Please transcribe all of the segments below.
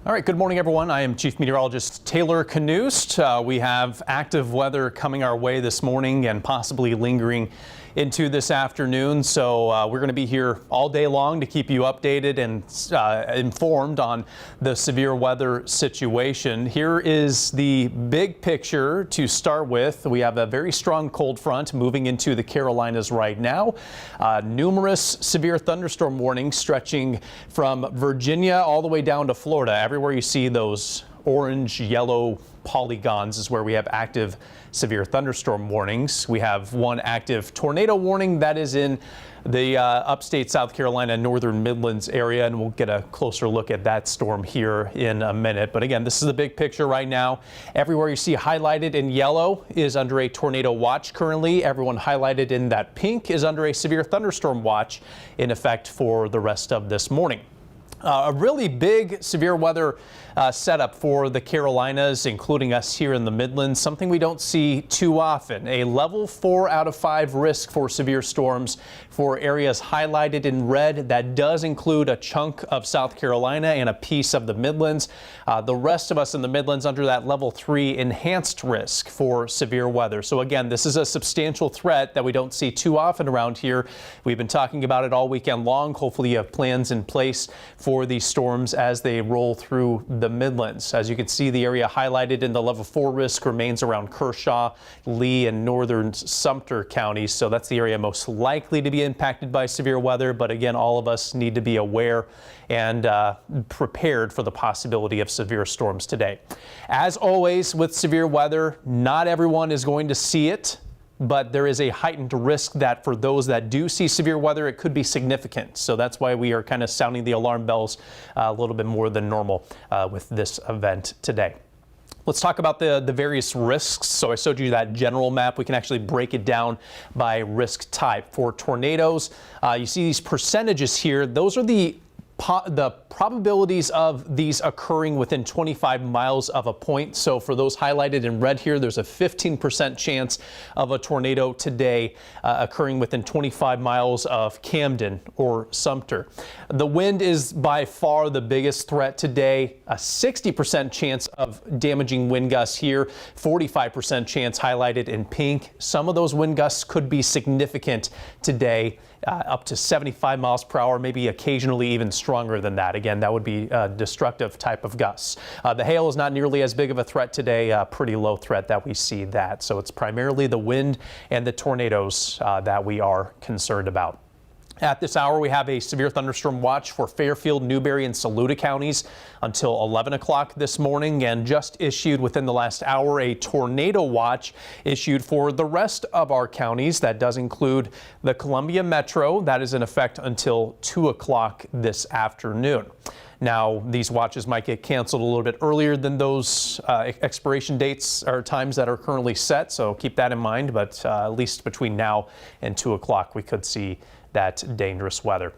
All right, good morning, everyone. I am Chief Meteorologist Taylor Kanost. We have active weather coming our way this morning and possibly lingering into this afternoon. So we're going to be here all day long to keep you updated and informed on the severe weather situation. Here is the big picture to start with. We have a very strong cold front moving into the Carolinas right now. Numerous severe thunderstorm warnings stretching from Virginia all the way down to Florida. Everywhere you see those orange, yellow polygons is where we have active severe thunderstorm warnings. We have one active tornado warning that is in the upstate South Carolina, northern Midlands area, and we'll get a closer look at that storm here in a minute. But again, this is the big picture right now. Everywhere you see highlighted in yellow is under a tornado watch currently. Everyone highlighted in that pink is under a severe thunderstorm watch in effect for the rest of this morning. A really big severe weather setup for the Carolinas, including us here in the Midlands, something we don't see too often. A level 4 out of 5 risk for severe storms for areas highlighted in red. That does include a chunk of South Carolina and a piece of the Midlands. The rest of us in the Midlands under that level 3 enhanced risk for severe weather. So again, this is a substantial threat that we don't see too often around here. We've been talking about it all weekend long. Hopefully you have plans in place for these storms as they roll through the Midlands. As you can see, the area highlighted in the level 4 risk remains around Kershaw, Lee, and northern Sumter counties. So that's the area most likely to be impacted by severe weather. But again, all of us need to be aware and prepared for the possibility of severe storms today. As always with severe weather, not everyone is going to see it, but there is a heightened risk that for those that do see severe weather, it could be significant. So that's why we are kind of sounding the alarm bells a little bit more than normal with this event today. Let's talk about the various risks. So I showed you that general map. We can actually break it down by risk type. For tornadoes, you see these percentages here. Those are the probabilities of these occurring within 25 miles of a point. So for those highlighted in red here, there's a 15% chance of a tornado today occurring within 25 miles of Camden or Sumter. The wind is by far the biggest threat today. A 60% chance of damaging wind gusts here, 45% chance highlighted in pink. Some of those wind gusts could be significant today. Up to 75 miles per hour, maybe occasionally even stronger than that. Again, that would be a destructive type of gusts. The hail is not nearly as big of a threat today, pretty low threat that we see that. So it's primarily the wind and the tornadoes that we are concerned about. At this hour, we have a severe thunderstorm watch for Fairfield, Newberry, and Saluda counties until 11 o'clock this morning, and just issued within the last hour a tornado watch issued for the rest of our counties. That does include the Columbia Metro. That is in effect until 2 o'clock this afternoon. Now, these watches might get canceled a little bit earlier than those expiration dates or times that are currently set, so keep that in mind. But at least between now and 2 o'clock, we could see that dangerous weather.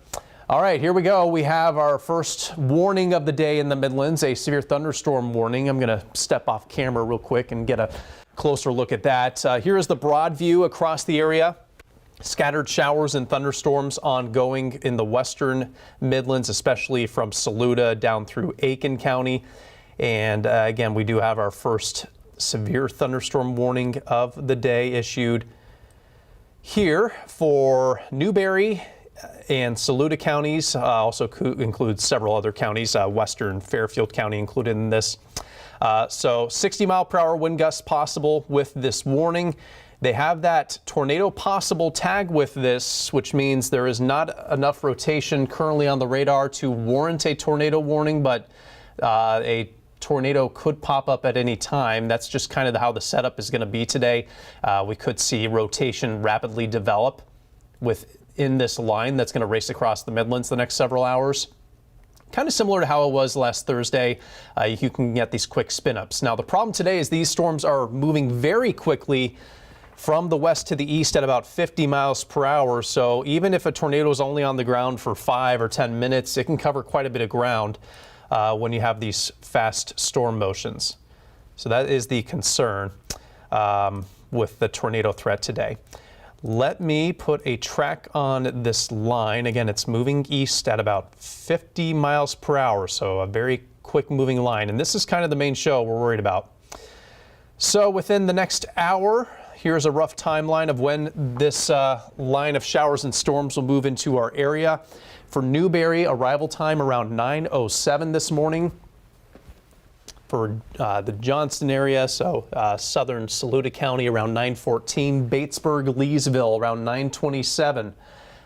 All right, here we go. We have our first warning of the day in the Midlands, a severe thunderstorm warning. I'm going to step off camera real quick and get a closer look at that. Here is the broad view across the area. Scattered showers and thunderstorms ongoing in the western Midlands, especially from Saluda down through Aiken County. And again, we do have our first severe thunderstorm warning of the day issued here for Newberry and Saluda counties. Also includes several other counties, western Fairfield County included in this. So 60-mile-per-hour wind gusts possible with this warning. They have that tornado possible tag with this, which means there is not enough rotation currently on the radar to warrant a tornado warning, but a tornado could pop up at any time. That's just kind of how the setup is going to be today. We could see rotation rapidly develop within this line that's going to race across the Midlands the next several hours. Kind of similar to how it was last Thursday. You can get these quick spin-ups. Now, the problem today is these storms are moving very quickly from the west to the east at about 50 miles per hour. So even if a tornado is only on the ground for 5 or 10 minutes, it can cover quite a bit of ground when you have these fast storm motions. So that is the concern with the tornado threat today. Let me put a track on this line. Again, it's moving east at about 50 miles per hour, so a very quick moving line, and this is kind of the main show we're worried about. So within the next hour, here's a rough timeline of when this line of showers and storms will move into our area. For Newberry, arrival time around 9:07 this morning. For the Johnston area, so southern Saluda County, around 9:14. Batesburg, Leesville, around 9:27.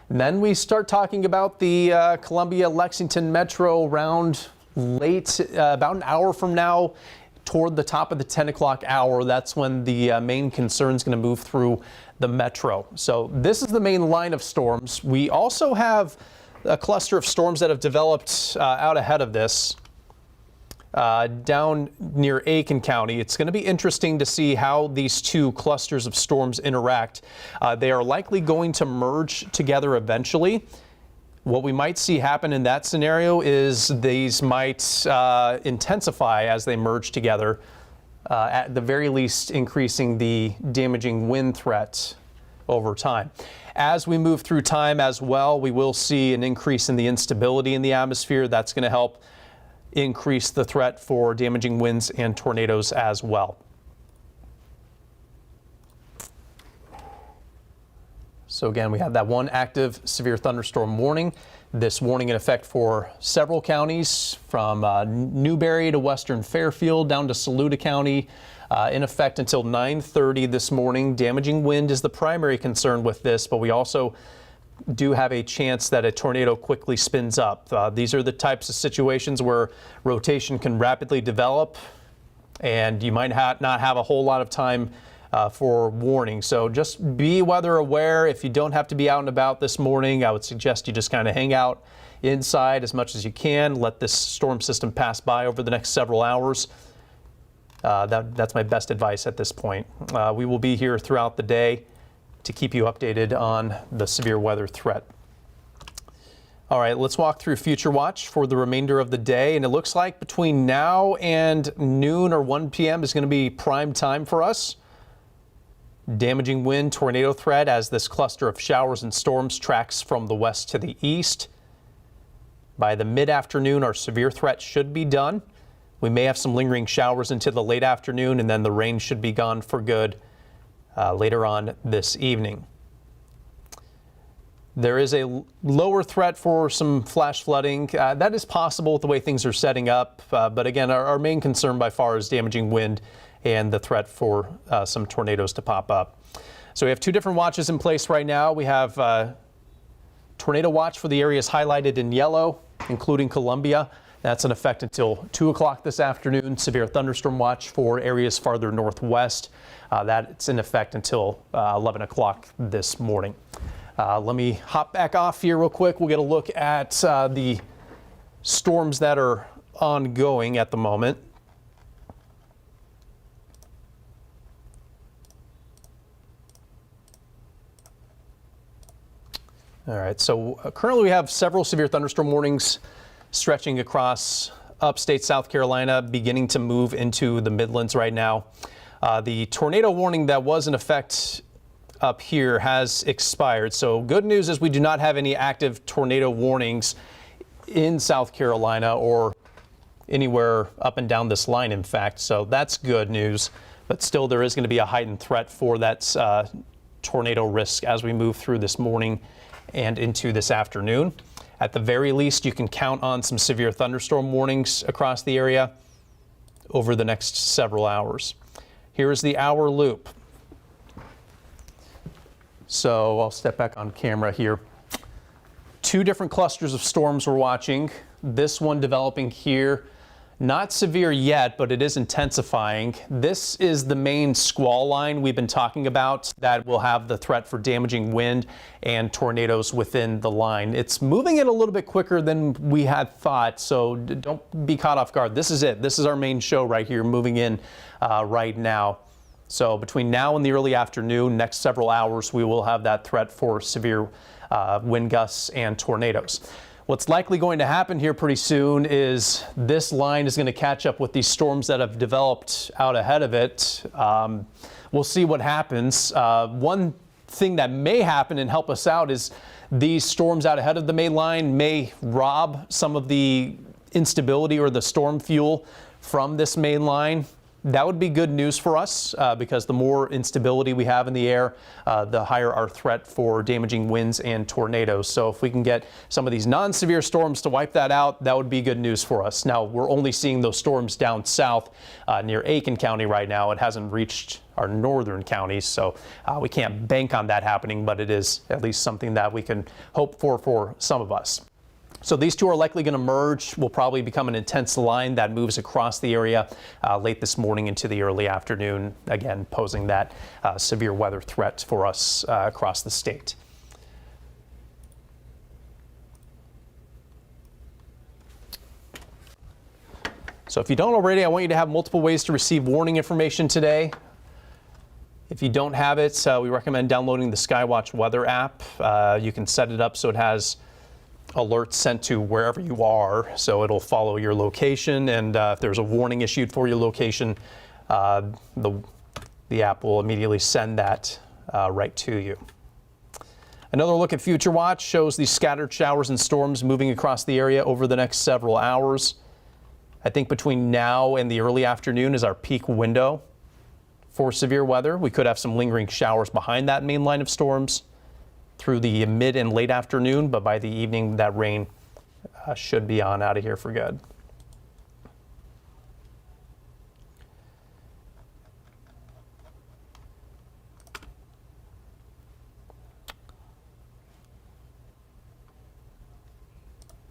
And then we start talking about the Columbia, Lexington Metro around late, about an hour from now, toward the top of the 10 o'clock hour. That's when the main concern is going to move through the metro. So this is the main line of storms. We also have a cluster of storms that have developed out ahead of this down near Aiken County. It's going to be interesting to see how these two clusters of storms interact. They are likely going to merge together eventually. What we might see happen in that scenario is these might intensify as they merge together, at the very least increasing the damaging wind threat over time. As we move through time as well, we will see an increase in the instability in the atmosphere. That's going to help increase the threat for damaging winds and tornadoes as well. So again, we have that one active severe thunderstorm warning. This warning in effect for several counties from Newberry to western Fairfield down to Saluda County, in effect until 9:30 this morning. Damaging wind is the primary concern with this, but we also do have a chance that a tornado quickly spins up. These are the types of situations where rotation can rapidly develop, and you might not have a whole lot of time for warning. So just be weather aware. If you don't have to be out and about this morning, I would suggest you just kind of hang out inside as much as you can. Let this storm system pass by over the next several hours. That's my best advice at this point. We will be here throughout the day to keep you updated on the severe weather threat. All right, let's walk through Future Watch for the remainder of the day. And it looks like between now and noon or 1 p.m. is going to be prime time for us. Damaging wind, tornado threat as this cluster of showers and storms tracks from the west to the east. By the mid-afternoon, our severe threat should be done. We may have some lingering showers into the late afternoon, and then the rain should be gone for good later on this evening. There is a lower threat for some flash flooding. That is possible with the way things are setting up. But again, our main concern by far is damaging wind and the threat for some tornadoes to pop up. So we have two different watches in place right now. We have tornado watch for the areas highlighted in yellow, including Columbia. That's in effect until 2 o'clock this afternoon. Severe thunderstorm watch for areas farther northwest. That's in effect until 11 o'clock this morning. Let me hop back off here real quick. We'll get a look at the storms that are ongoing at the moment. All right, so currently we have several severe thunderstorm warnings stretching across upstate South Carolina, beginning to move into the Midlands right now. The tornado warning that was in effect up here has expired. So good news is we do not have any active tornado warnings in South Carolina or anywhere up and down this line, in fact. So that's good news. But still, there is going to be a heightened threat for that tornado risk as we move through this morning and into this afternoon. At the very least, you can count on some severe thunderstorm warnings across the area over the next several hours. Here is the hour loop. So I'll step back on camera here. Two different clusters of storms we're watching. This one developing here. Not severe yet, but it is intensifying. This is the main squall line we've been talking about that will have the threat for damaging wind and tornadoes within the line. It's moving it a little bit quicker than we had thought, so don't be caught off guard. This is it. This is our main show right here, moving in right now. So between now and the early afternoon, next several hours, we will have that threat for severe wind gusts and tornadoes. What's likely going to happen here pretty soon is this line is going to catch up with these storms that have developed out ahead of it. We'll see what happens. One thing that may happen and help us out is these storms out ahead of the main line may rob some of the instability or the storm fuel from this main line, that would be good news for us because the more instability we have in the air, the higher our threat for damaging winds and tornadoes. So if we can get some of these non-severe storms to wipe that out, that would be good news for us. Now, we're only seeing those storms down south near Aiken County right now. It hasn't reached our northern counties, so we can't bank on that happening, but it is at least something that we can hope for some of us. So these two are likely going to merge, will probably become an intense line that moves across the area late this morning into the early afternoon, again posing that severe weather threat for us across the state. So if you don't already, I want you to have multiple ways to receive warning information today. If you don't have it, we recommend downloading the Skywatch weather app. You can set it up so it has alerts sent to wherever you are, so it'll follow your location, and if there's a warning issued for your location, the app will immediately send that right to you. Another look at Future Watch shows these scattered showers and storms moving across the area over the next several hours. I think between now and the early afternoon is our peak window for severe weather. We could have some lingering showers behind that main line of storms through the mid and late afternoon, but by the evening that rain should be on out of here for good.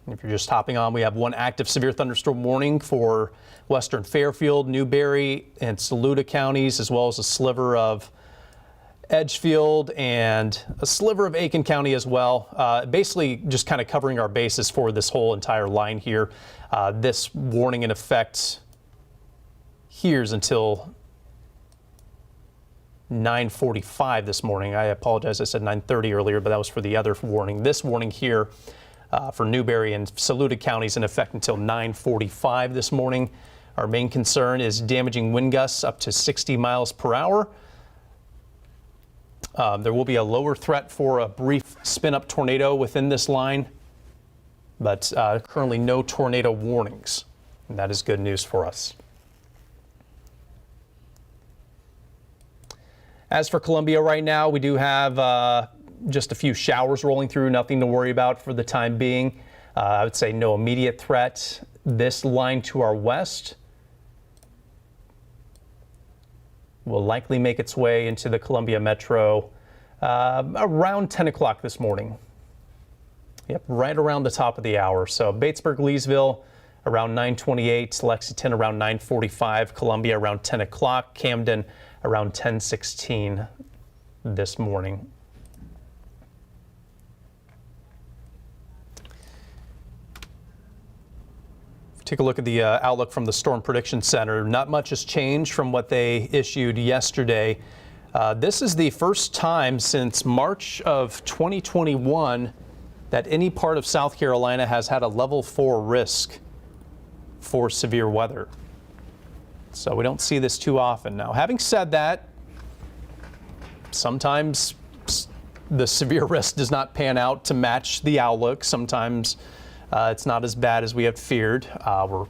If you're just hopping on, we have one active severe thunderstorm warning for western Fairfield, Newberry, and Saluda counties, as well as a sliver of Edgefield and a sliver of Aiken County as well. Basically just kind of covering our bases for this whole entire line here. This warning in effect here is until 9:45 this morning. I apologize, I said 9:30 earlier, but that was for the other warning. This warning here for Newberry and Saluda counties in effect until 9:45 this morning. Our main concern is damaging wind gusts up to 60 miles per hour. There will be a lower threat for a brief spin-up tornado within this line, but currently no tornado warnings, and that is good news for us. As for Columbia right now, we do have just a few showers rolling through, nothing to worry about for the time being. I would say no immediate threat. This line to our west will likely make its way into the Columbia Metro around 10 o'clock this morning. Yep, right around the top of the hour. So Batesburg, Leesville around 9:28, Lexington around 9:45, Columbia around 10 o'clock, Camden around 10:16 this morning. Take a look at the outlook from the Storm Prediction Center. Not much has changed from what they issued yesterday. This is the first time since March of 2021 that any part of South Carolina has had a level 4 risk for severe weather. So we don't see this too often. Now, having said that, sometimes the severe risk does not pan out to match the outlook. Sometimes it's not as bad as we had feared. We're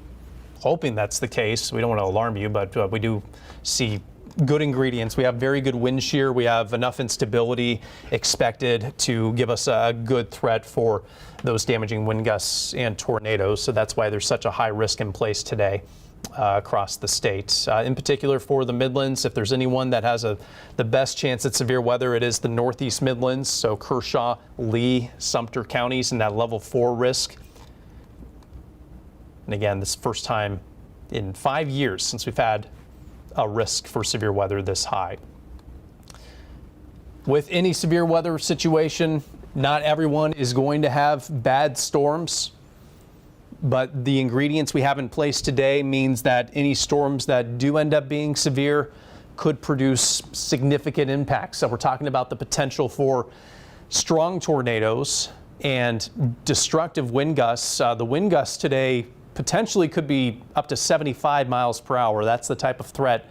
hoping that's the case. We don't want to alarm you, but we do see good ingredients. We have very good wind shear. We have enough instability expected to give us a good threat for those damaging wind gusts and tornadoes. So that's why there's such a high risk in place today across the state. In particular for the Midlands, if there's anyone that has the best chance at severe weather, it is the Northeast Midlands. So Kershaw, Lee, Sumter counties in that level 4 risk. And again, this is the first time in 5 years since we've had a risk for severe weather this high. With any severe weather situation, not everyone is going to have bad storms, but the ingredients we have in place today means that any storms that do end up being severe could produce significant impacts. So we're talking about the potential for strong tornadoes and destructive wind gusts. The wind gusts today potentially could be up to 75 miles per hour. That's the type of threat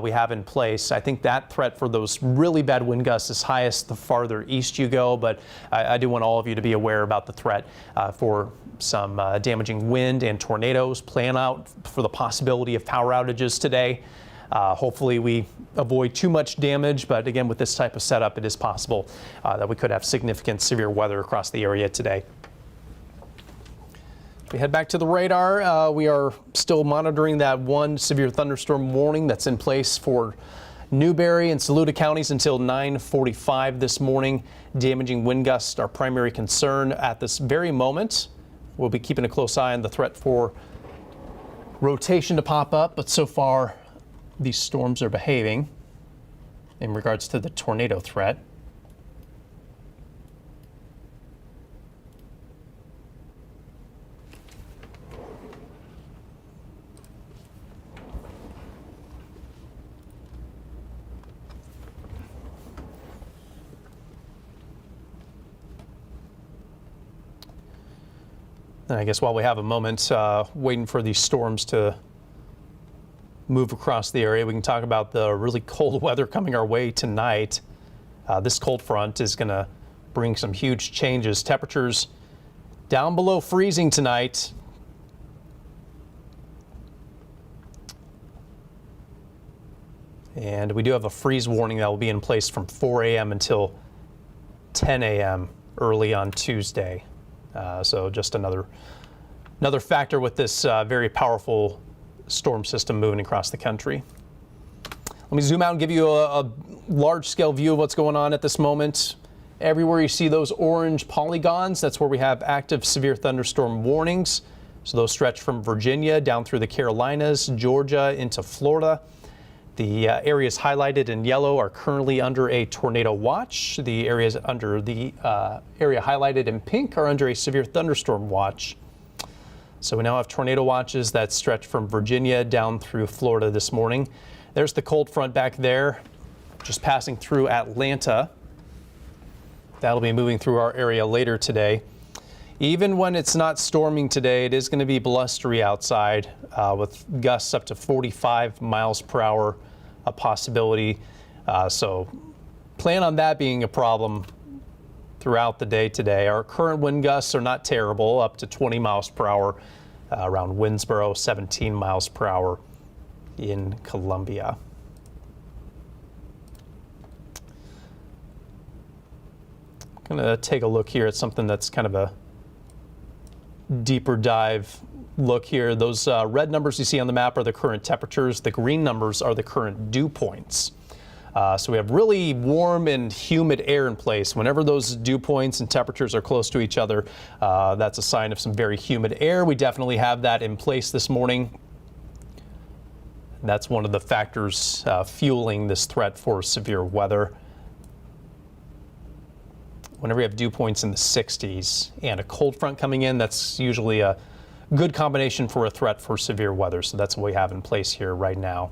we have in place. I think that threat for those really bad wind gusts is highest the farther east you go, but I do want all of you to be aware about the threat for some damaging wind and tornadoes. Plan out for the possibility of power outages today. Hopefully we avoid too much damage, but again, with this type of setup, it is possible that we could have significant severe weather across the area today. We head back to the radar. We are still monitoring that one severe thunderstorm warning that's in place for Newberry and Saluda counties until 9:45 this morning. Damaging wind gusts are primary concern at this very moment. We'll be keeping a close eye on the threat for rotation to pop up, but so far these storms are behaving in regards to the tornado threat. And I guess while we have a moment waiting for these storms to move across the area, we can talk about the really cold weather coming our way tonight. This cold front is going to bring some huge changes. Temperatures down below freezing tonight. And we do have a freeze warning that will be in place from 4 a.m. until 10 a.m. early on Tuesday. So just another factor with this very powerful storm system moving across the country. Let me zoom out and give you a large-scale view of what's going on at this moment. Everywhere you see those orange polygons, that's where we have active severe thunderstorm warnings. So those stretch from Virginia down through the Carolinas, Georgia into Florida. The areas highlighted in yellow are currently under a tornado watch. The areas under the area highlighted in pink are under a severe thunderstorm watch. So we now have tornado watches that stretch from Virginia down through Florida this morning. There's the cold front back there, just passing through Atlanta. That'll be moving through our area later today. Even when it's not storming today, it is going to be blustery outside with gusts up to 45 miles per hour, a possibility. So plan on that being a problem throughout the day today. Our current wind gusts are not terrible, up to 20 miles per hour around Winnsboro, 17 miles per hour in Columbia. I'm going to take a look here at something that's kind of a deeper dive look here. Those red numbers you see on the map are the current temperatures. The green numbers are the current dew points. So we have really warm and humid air in place. Whenever those dew points and temperatures are close to each other, that's a sign of some very humid air. We definitely have that in place this morning. That's one of the factors fueling this threat for severe weather. Whenever we have dew points in the 60s and a cold front coming in, that's usually a good combination for a threat for severe weather. So that's what we have in place here right now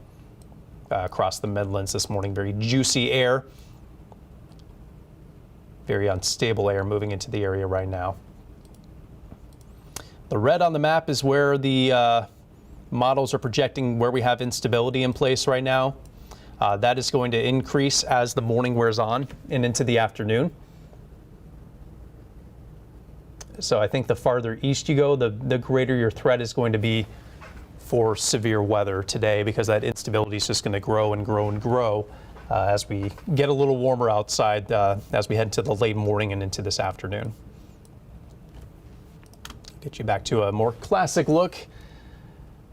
across the Midlands this morning. Very juicy air, very unstable air moving into the area right now. The red on the map is where the models are projecting where we have instability in place right now. That is going to increase as the morning wears on and into the afternoon. So I think the farther east you go, the greater your threat is going to be for severe weather today, because that instability is just going to grow and grow and grow as we get a little warmer outside as we head into the late morning and into this afternoon. Get you back to a more classic look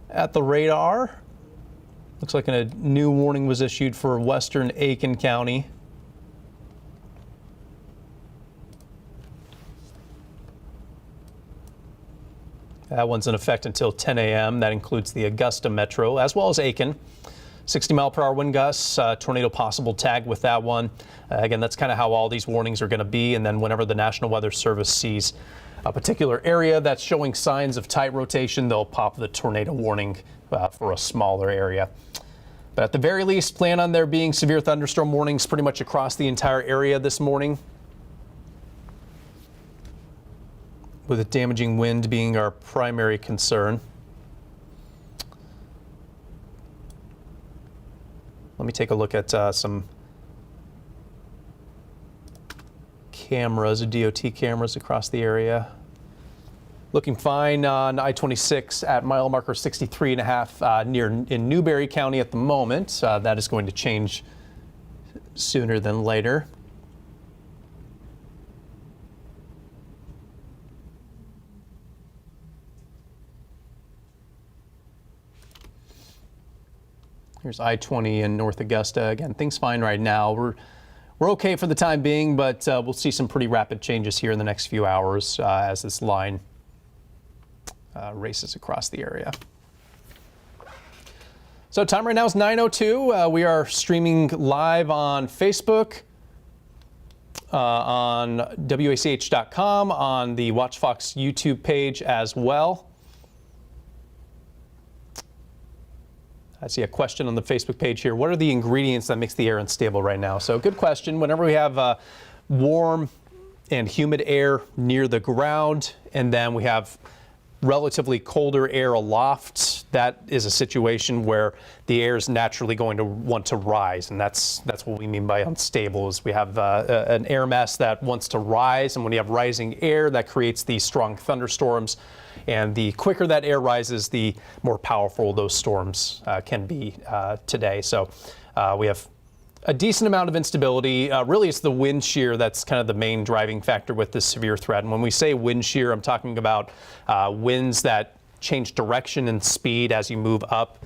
at the radar. Looks like a new warning was issued for western Aiken County. That one's in effect until 10 a.m. That includes the Augusta Metro as well as Aiken. 60 mile per hour wind gusts, tornado possible tag with that one. Again, that's kind of how all these warnings are going to be. And then whenever the National Weather Service sees a particular area that's showing signs of tight rotation, they'll pop the tornado warning for a smaller area. But at the very least, plan on there being severe thunderstorm warnings pretty much across the entire area this morning, with a damaging wind being our primary concern. Let me take a look at some cameras, DOT cameras across the area. Looking fine on I-26 at mile marker 63.5 in Newberry County at the moment. That is going to change sooner than later. Here's I-20 in North Augusta. Again, things fine right now. We're okay for the time being, but we'll see some pretty rapid changes here in the next few hours as this line races across the area. So time right now is 9:02. We are streaming live on Facebook, on WACH.com, on the Watch Fox YouTube page as well. I see a question on the Facebook page here. What are the ingredients that makes the air unstable right now? So good question. Whenever we have warm and humid air near the ground, and then we have relatively colder air aloft, that is a situation where the air is naturally going to want to rise, and that's what we mean by unstable. Is we have an air mass that wants to rise, and when you have rising air, that creates these strong thunderstorms. And the quicker that air rises, the more powerful those storms can be today. So we have a decent amount of instability. Really, it's the wind shear that's kind of the main driving factor with this severe threat. And when we say wind shear, I'm talking about winds that change direction and speed as you move up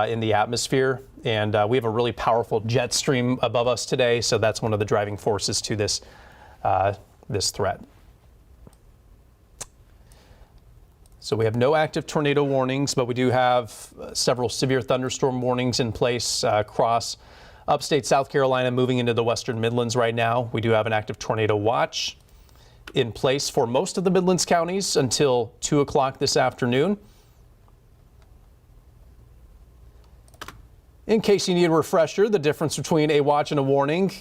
in the atmosphere. And we have a really powerful jet stream above us today, so that's one of the driving forces to this, this threat. So we have no active tornado warnings, but we do have several severe thunderstorm warnings in place across upstate South Carolina, moving into the western Midlands right now. We do have an active tornado watch in place for most of the Midlands counties until 2 o'clock this afternoon. In case you need a refresher, the difference between a watch and a warning.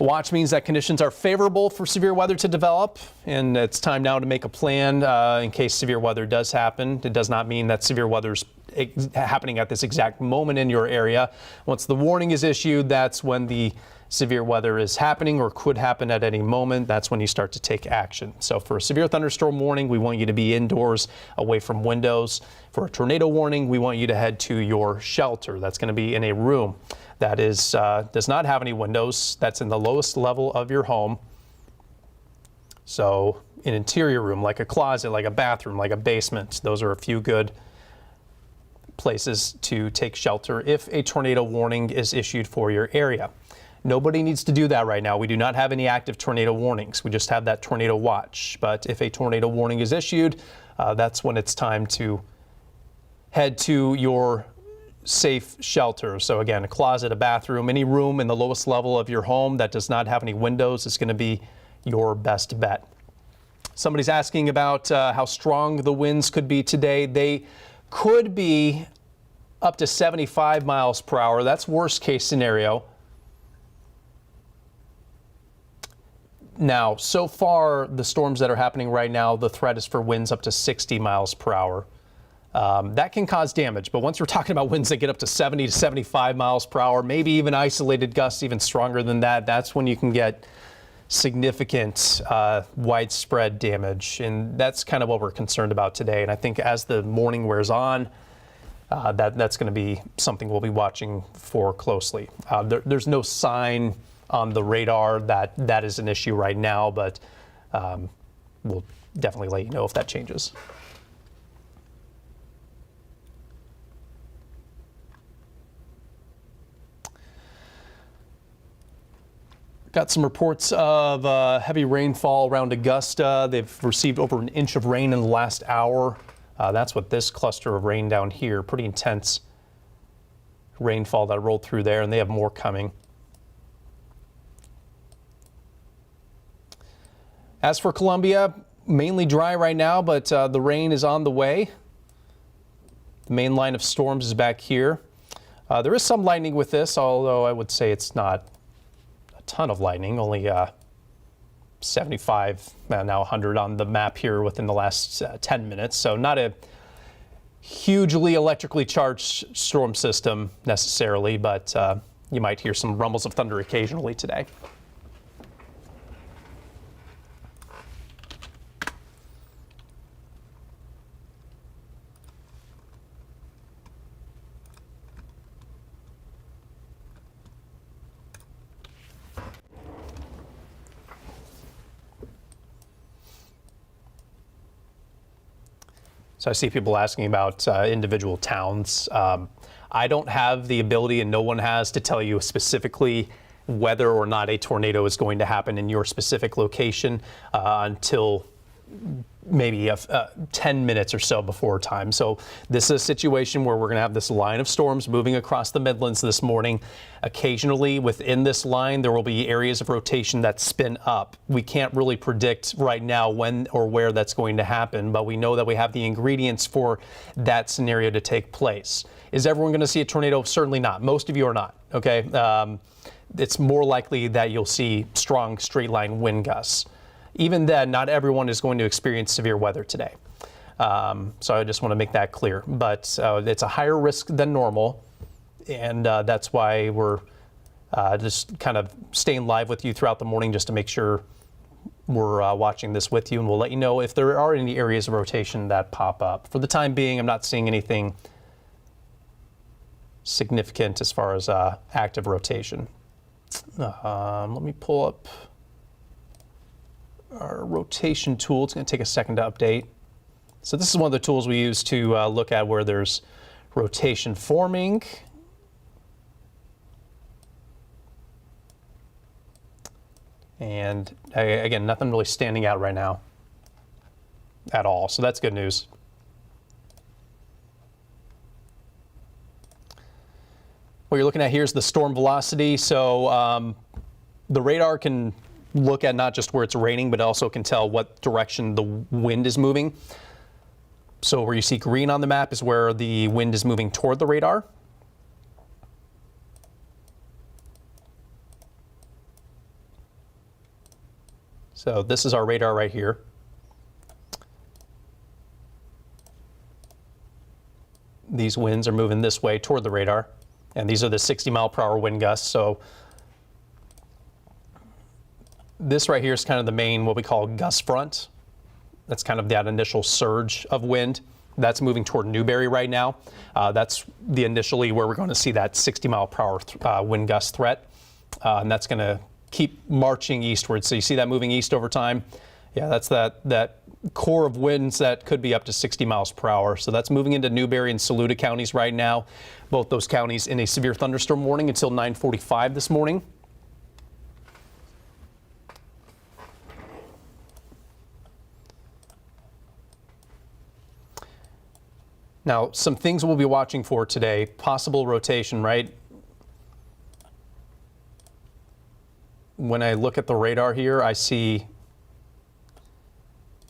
A watch means that conditions are favorable for severe weather to develop, and it's time now to make a plan in case severe weather does happen. It does not mean that severe weather is happening at this exact moment in your area. Once the warning is issued, that's when the severe weather is happening or could happen at any moment. That's when you start to take action. So for a severe thunderstorm warning, we want you to be indoors, away from windows. For a tornado warning, we want you to head to your shelter. That's going to be in a room that is does not have any windows. That's in the lowest level of your home. So an interior room, like a closet, like a bathroom, like a basement. Those are a few good places to take shelter if a tornado warning is issued for your area. Nobody needs to do that right now. We do not have any active tornado warnings. We just have that tornado watch. But if a tornado warning is issued, that's when it's time to head to your safe shelter. So again, a closet, a bathroom, any room in the lowest level of your home that does not have any windows is going to be your best bet. Somebody's asking about how strong the winds could be today. They could be up to 75 miles per hour. That's worst case scenario. Now, so far, the storms that are happening right now, the threat is for winds up to 60 miles per hour. That can cause damage, but once we're talking about winds that get up to 70 to 75 miles per hour, maybe even isolated gusts even stronger than that, that's when you can get significant widespread damage. And that's kind of what we're concerned about today. And I think as the morning wears on, that's going to be something we'll be watching for closely. There's no sign on the radar that is an issue right now, but we'll definitely let you know if that changes. Got some reports of heavy rainfall around Augusta. They've received over an inch of rain in the last hour. That's what this cluster of rain down here, pretty intense rainfall that rolled through there, and they have more coming. As for Columbia, mainly dry right now, but the rain is on the way. The main line of storms is back here. There is some lightning with this, although I would say it's not a ton of lightning, only 75, now 100 on the map here within the last 10 minutes. So not a hugely electrically charged storm system necessarily, but you might hear some rumbles of thunder occasionally today. So I see people asking about individual towns. I don't have the ability, and no one has, to tell you specifically whether or not a tornado is going to happen in your specific location until maybe 10 minutes or so before time. So this is a situation where we're going to have this line of storms moving across the Midlands this morning. Occasionally within this line, there will be areas of rotation that spin up. We can't really predict right now when or where that's going to happen, but we know that we have the ingredients for that scenario to take place. Is everyone going to see a tornado? Certainly not. Most of you are not, okay? It's more likely that you'll see strong straight line wind gusts. Even then, not everyone is going to experience severe weather today. So I just want to make that clear. But it's a higher risk than normal, and that's why we're just kind of staying live with you throughout the morning just to make sure we're watching this with you, and we'll let you know if there are any areas of rotation that pop up. For the time being, I'm not seeing anything significant as far as active rotation. Let me pull up our rotation tool. It's going to take a second to update. So this is one of the tools we use to look at where there's rotation forming. And again, nothing really standing out right now at all. So that's good news. What you're looking at here is the storm velocity. So the radar can look at not just where it's raining, but also can tell what direction the wind is moving. So where you see green on the map is where the wind is moving toward the radar. So this is our radar right here. These winds are moving this way toward the radar, and these are the 60-mile-per-hour wind gusts. So this right here is kind of the main, what we call gust front. That's kind of that initial surge of wind. That's moving toward Newberry right now. That's the initially where we're going to see that 60-mile-per-hour wind gust threat. And that's going to keep marching eastward. So you see that moving east over time. Yeah, that's that core of winds that could be up to 60 miles per hour. So that's moving into Newberry and Saluda counties right now. Both those counties in a severe thunderstorm warning until 9:45 this morning. Now, some things we'll be watching for today. Possible rotation, right? When I look at the radar here, I see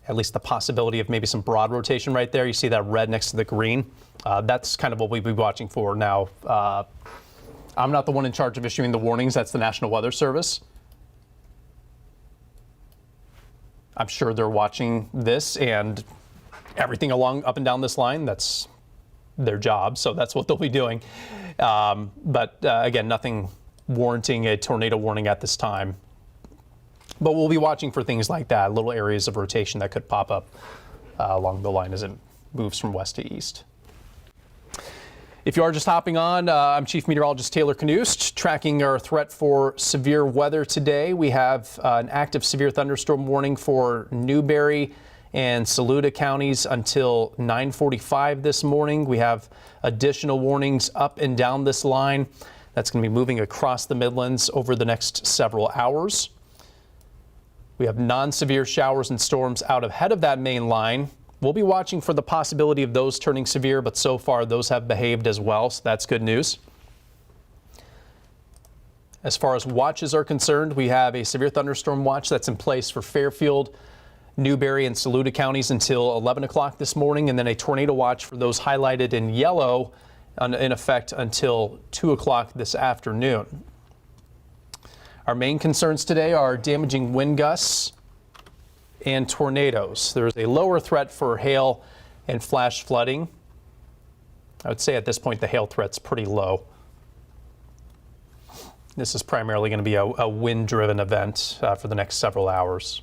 at least the possibility of maybe some broad rotation right there. You see that red next to the green. That's kind of what we'll be watching for. Now, I'm not the one in charge of issuing the warnings. That's the National Weather Service. I'm sure they're watching this and everything along up and down this line. That's their job, so that's what they'll be doing. But again, nothing warranting a tornado warning at this time. But we'll be watching for things like that, little areas of rotation that could pop up along the line as it moves from west to east. If you are just hopping on, I'm Chief Meteorologist Taylor Kanost, tracking our threat for severe weather today. We have an active severe thunderstorm warning for Newberry and Saluda counties until 9:45 this morning. We have additional warnings up and down this line. That's going to be moving across the Midlands over the next several hours. We have non-severe showers and storms out ahead of that main line. We'll be watching for the possibility of those turning severe, but so far those have behaved as well, so that's good news. As far as watches are concerned, we have a severe thunderstorm watch that's in place for Fairfield, Newberry, and Saluda counties until 11 o'clock this morning, and then a tornado watch for those highlighted in yellow in effect until 2 o'clock this afternoon. Our main concerns today are damaging wind gusts and tornadoes. There's a lower threat for hail and flash flooding. I would say at this point the hail threat's pretty low. This is primarily going to be a wind-driven event for the next several hours.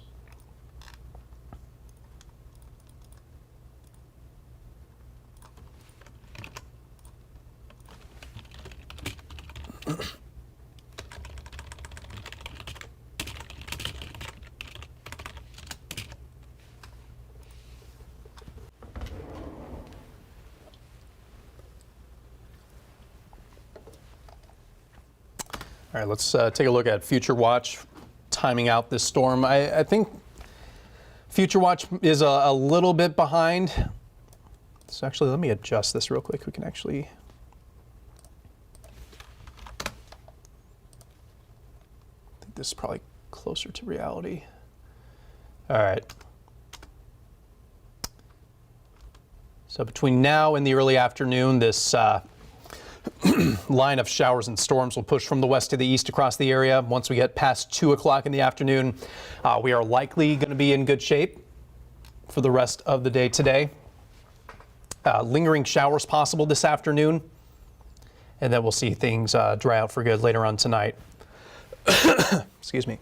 All right, let's take a look at Future Watch, timing out this storm. I think Future Watch is a little bit behind. So actually, let me adjust this real quick. We can actually... I think this is probably closer to reality. All right. So between now and the early afternoon, this line of showers and storms will push from the west to the east across the area. Once we get past 2 o'clock in the afternoon, we are likely going to be in good shape for the rest of the day today. Lingering showers possible this afternoon, and then we'll see things dry out for good later on tonight. Excuse me.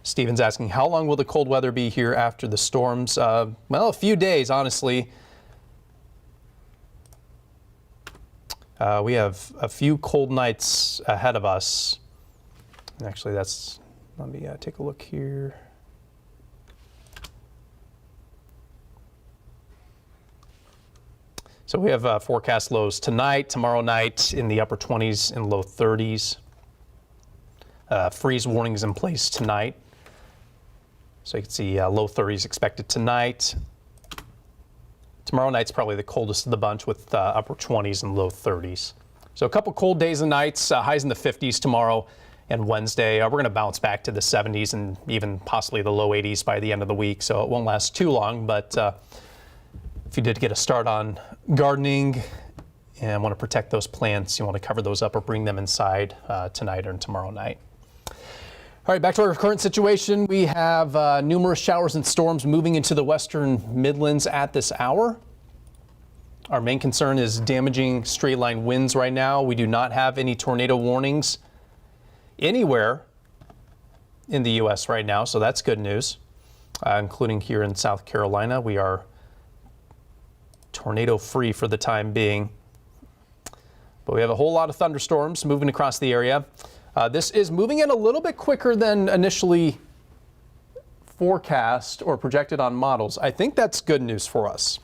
Steven's asking, how long will the cold weather be here after the storms? Well, a few days, honestly. We have a few cold nights ahead of us. And actually, let me take a look here. So we have forecast lows tonight, tomorrow night in the upper 20s and low 30s. Freeze warnings in place tonight. So you can see low 30s expected tonight. Tomorrow night's probably the coldest of the bunch with upper 20s and low 30s. So a couple cold days and nights, highs in the 50s tomorrow and Wednesday. We're going to bounce back to the 70s and even possibly the low 80s by the end of the week. So it won't last too long, but if you did get a start on gardening and want to protect those plants, you want to cover those up or bring them inside tonight or tomorrow night. All right, back to our current situation. We have numerous showers and storms moving into the western Midlands at this hour. Our main concern is damaging straight line winds right now. We do not have any tornado warnings anywhere in the U.S. right now, so that's good news, including here in South Carolina. We are tornado free for the time being. But we have a whole lot of thunderstorms moving across the area. This is moving in a little bit quicker than initially forecast or projected on models. I think that's good news for us.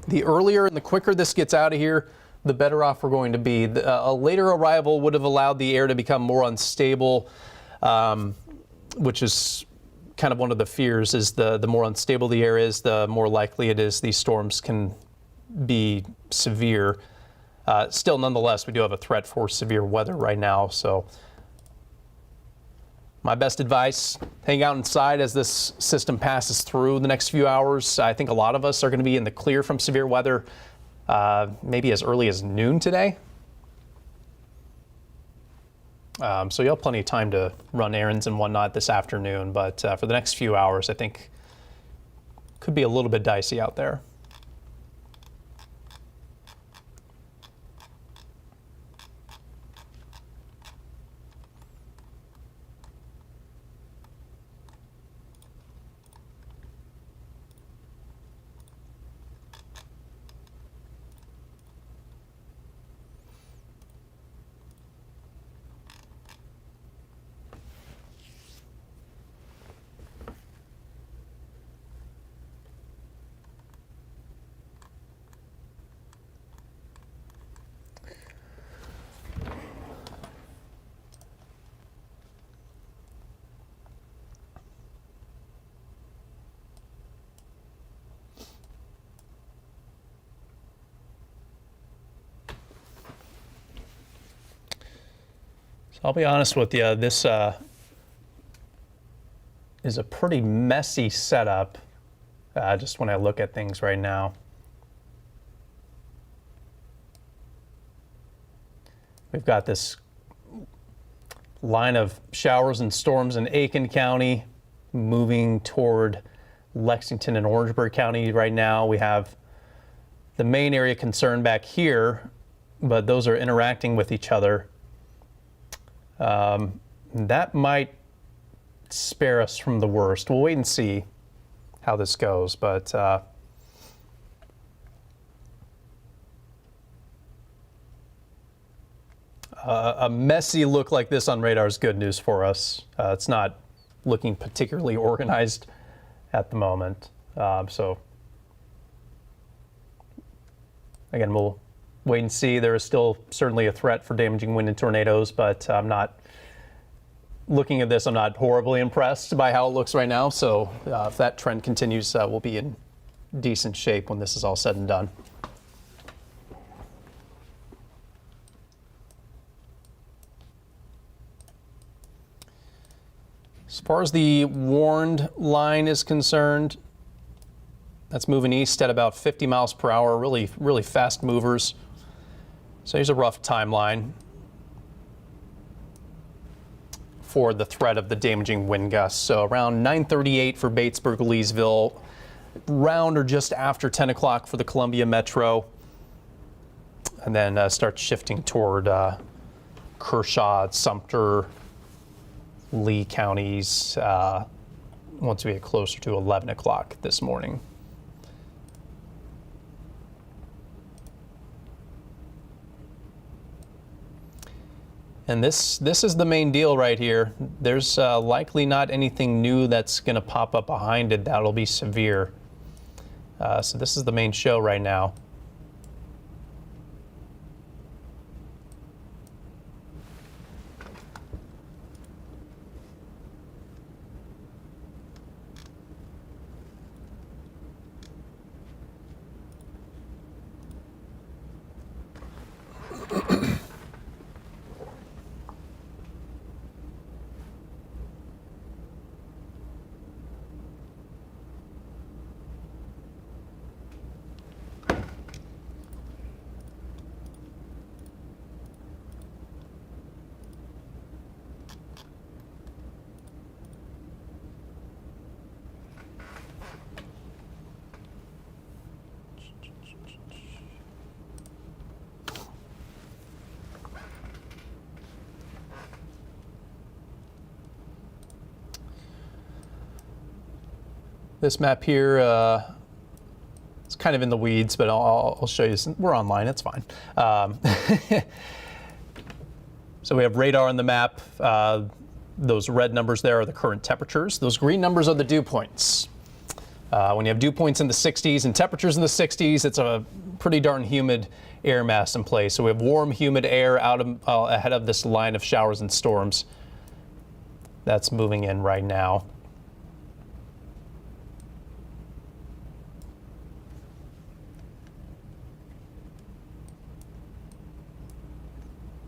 The earlier and the quicker this gets out of here, the better off we're going to be. A later arrival would have allowed the air to become more unstable, which is kind of one of the fears, is the more unstable the air is, the more likely it is these storms can be severe. Still, nonetheless, we do have a threat for severe weather right now. So my best advice, hang out inside as this system passes through the next few hours. I think a lot of us are going to be in the clear from severe weather maybe as early as noon today. So you'll have plenty of time to run errands and whatnot this afternoon. But for the next few hours, I think could be a little bit dicey out there. I'll be honest with you, this is a pretty messy setup, just when I look at things right now. We've got this line of showers and storms in Aiken County moving toward Lexington and Orangeburg County right now. We have the main area of concern back here, but those are interacting with each other. That might spare us from the worst. We'll wait and see how this goes, but a messy look like this on radar is good news for us. It's not looking particularly organized at the moment. So again, we'll wait and see. There is still certainly a threat for damaging wind and tornadoes, but I'm not looking at this. I'm not horribly impressed by how it looks right now. So if that trend continues, we'll be in decent shape when this is all said and done. As far as the warned line is concerned, that's moving east at about 50 miles per hour, really fast movers. So here's a rough timeline for the threat of the damaging wind gusts. So around 9:38 for Batesburg, Leesville, around or just after 10 o'clock for the Columbia Metro, and then start shifting toward Kershaw, Sumter, Lee counties once we get closer to 11 o'clock this morning. And this is the main deal right here. There's likely not anything new that's going to pop up behind it that'll be severe. So this is the main show right now. This map here, it's kind of in the weeds, but I'll show you. We're online, it's fine. So we have radar on the map. Those red numbers there are the current temperatures. Those green numbers are the dew points. When you have dew points in the 60s and temperatures in the 60s, it's a pretty darn humid air mass in place. So we have warm, humid air out of, ahead of this line of showers and storms that's moving in right now.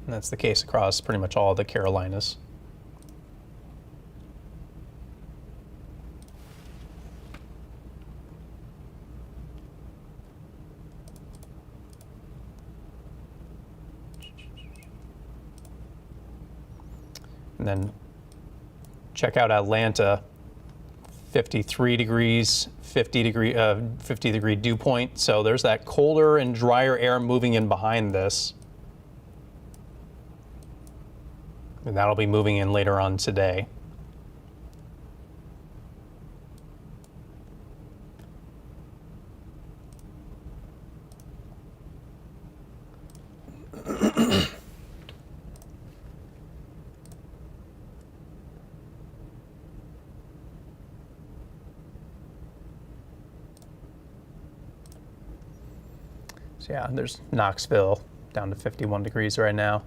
And that's the case across pretty much all of the Carolinas. And then check out Atlanta, 53 degrees, 50 degree dew point. So there's that colder and drier air moving in behind this. And that'll be moving in later on today. So yeah, there's Knoxville down to 51 degrees right now.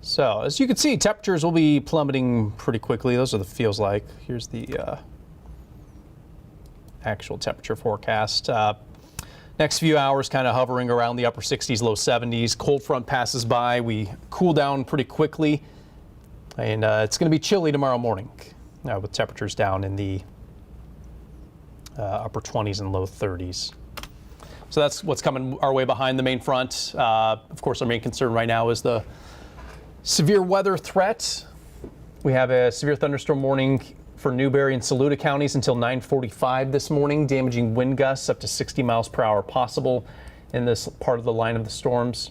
So as you can see, temperatures will be plummeting pretty quickly. Those are the feels like. Here's the actual temperature forecast. Next few hours kind of hovering around the upper 60s, low 70s. Cold front passes by. We cool down pretty quickly. And it's going to be chilly tomorrow morning. with temperatures down in the upper 20s and low 30s. So that's what's coming our way behind the main front. Of course, our main concern right now is the severe weather threat. We have a severe thunderstorm warning for Newberry and Saluda counties until 9:45 this morning. Damaging wind gusts up to 60 miles per hour possible in this part of the line of the storms.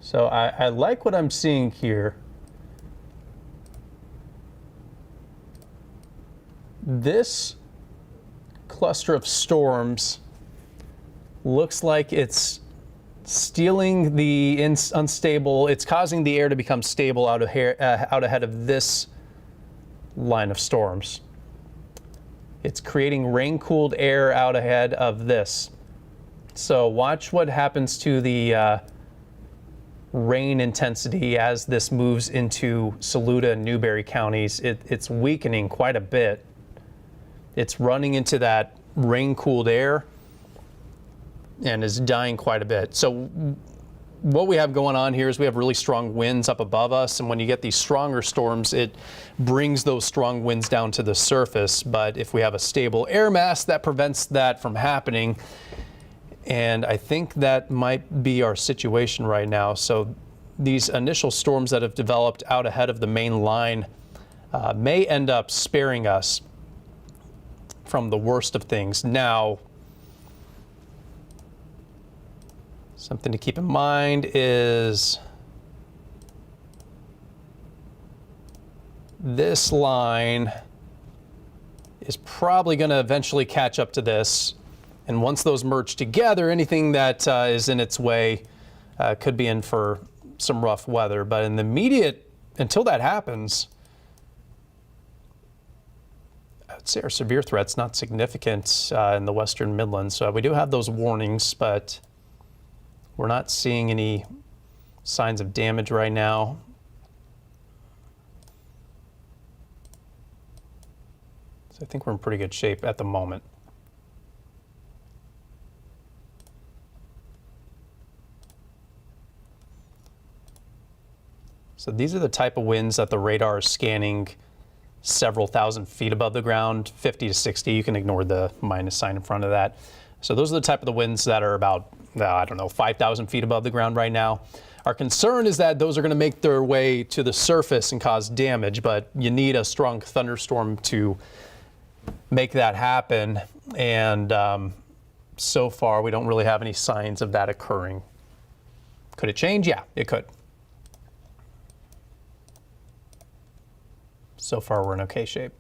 So I like what I'm seeing here. This cluster of storms looks like it's stealing the unstable, it's causing the air to become stable out ahead of this line of storms. It's creating rain-cooled air out ahead of this. So watch what happens to the rain intensity as this moves into Saluda and Newberry counties. It's weakening quite a bit. It's running into that rain-cooled air and is dying quite a bit. So what we have going on here is we have really strong winds up above us, and when you get these stronger storms, it brings those strong winds down to the surface. But if we have a stable air mass, that prevents that from happening. And I think that might be our situation right now. So these initial storms that have developed out ahead of the main line may end up sparing us from the worst of things. Now, something to keep in mind is this line is probably going to eventually catch up to this. And once those merge together, anything that is in its way could be in for some rough weather. But in the immediate, until that happens, I'd say our severe threat's not significant in the western Midlands. So we do have those warnings, but we're not seeing any signs of damage right now. So I think we're in pretty good shape at the moment. So these are the type of winds that the radar is scanning several thousand feet above the ground, 50 to 60. You can ignore the minus sign in front of that. So those are the type of the winds that are about, I don't know, 5,000 feet above the ground right now. Our concern is that those are going to make their way to the surface and cause damage, but you need a strong thunderstorm to make that happen. And so far, we don't really have any signs of that occurring. Could it change? Yeah, it could. So far, we're in okay shape.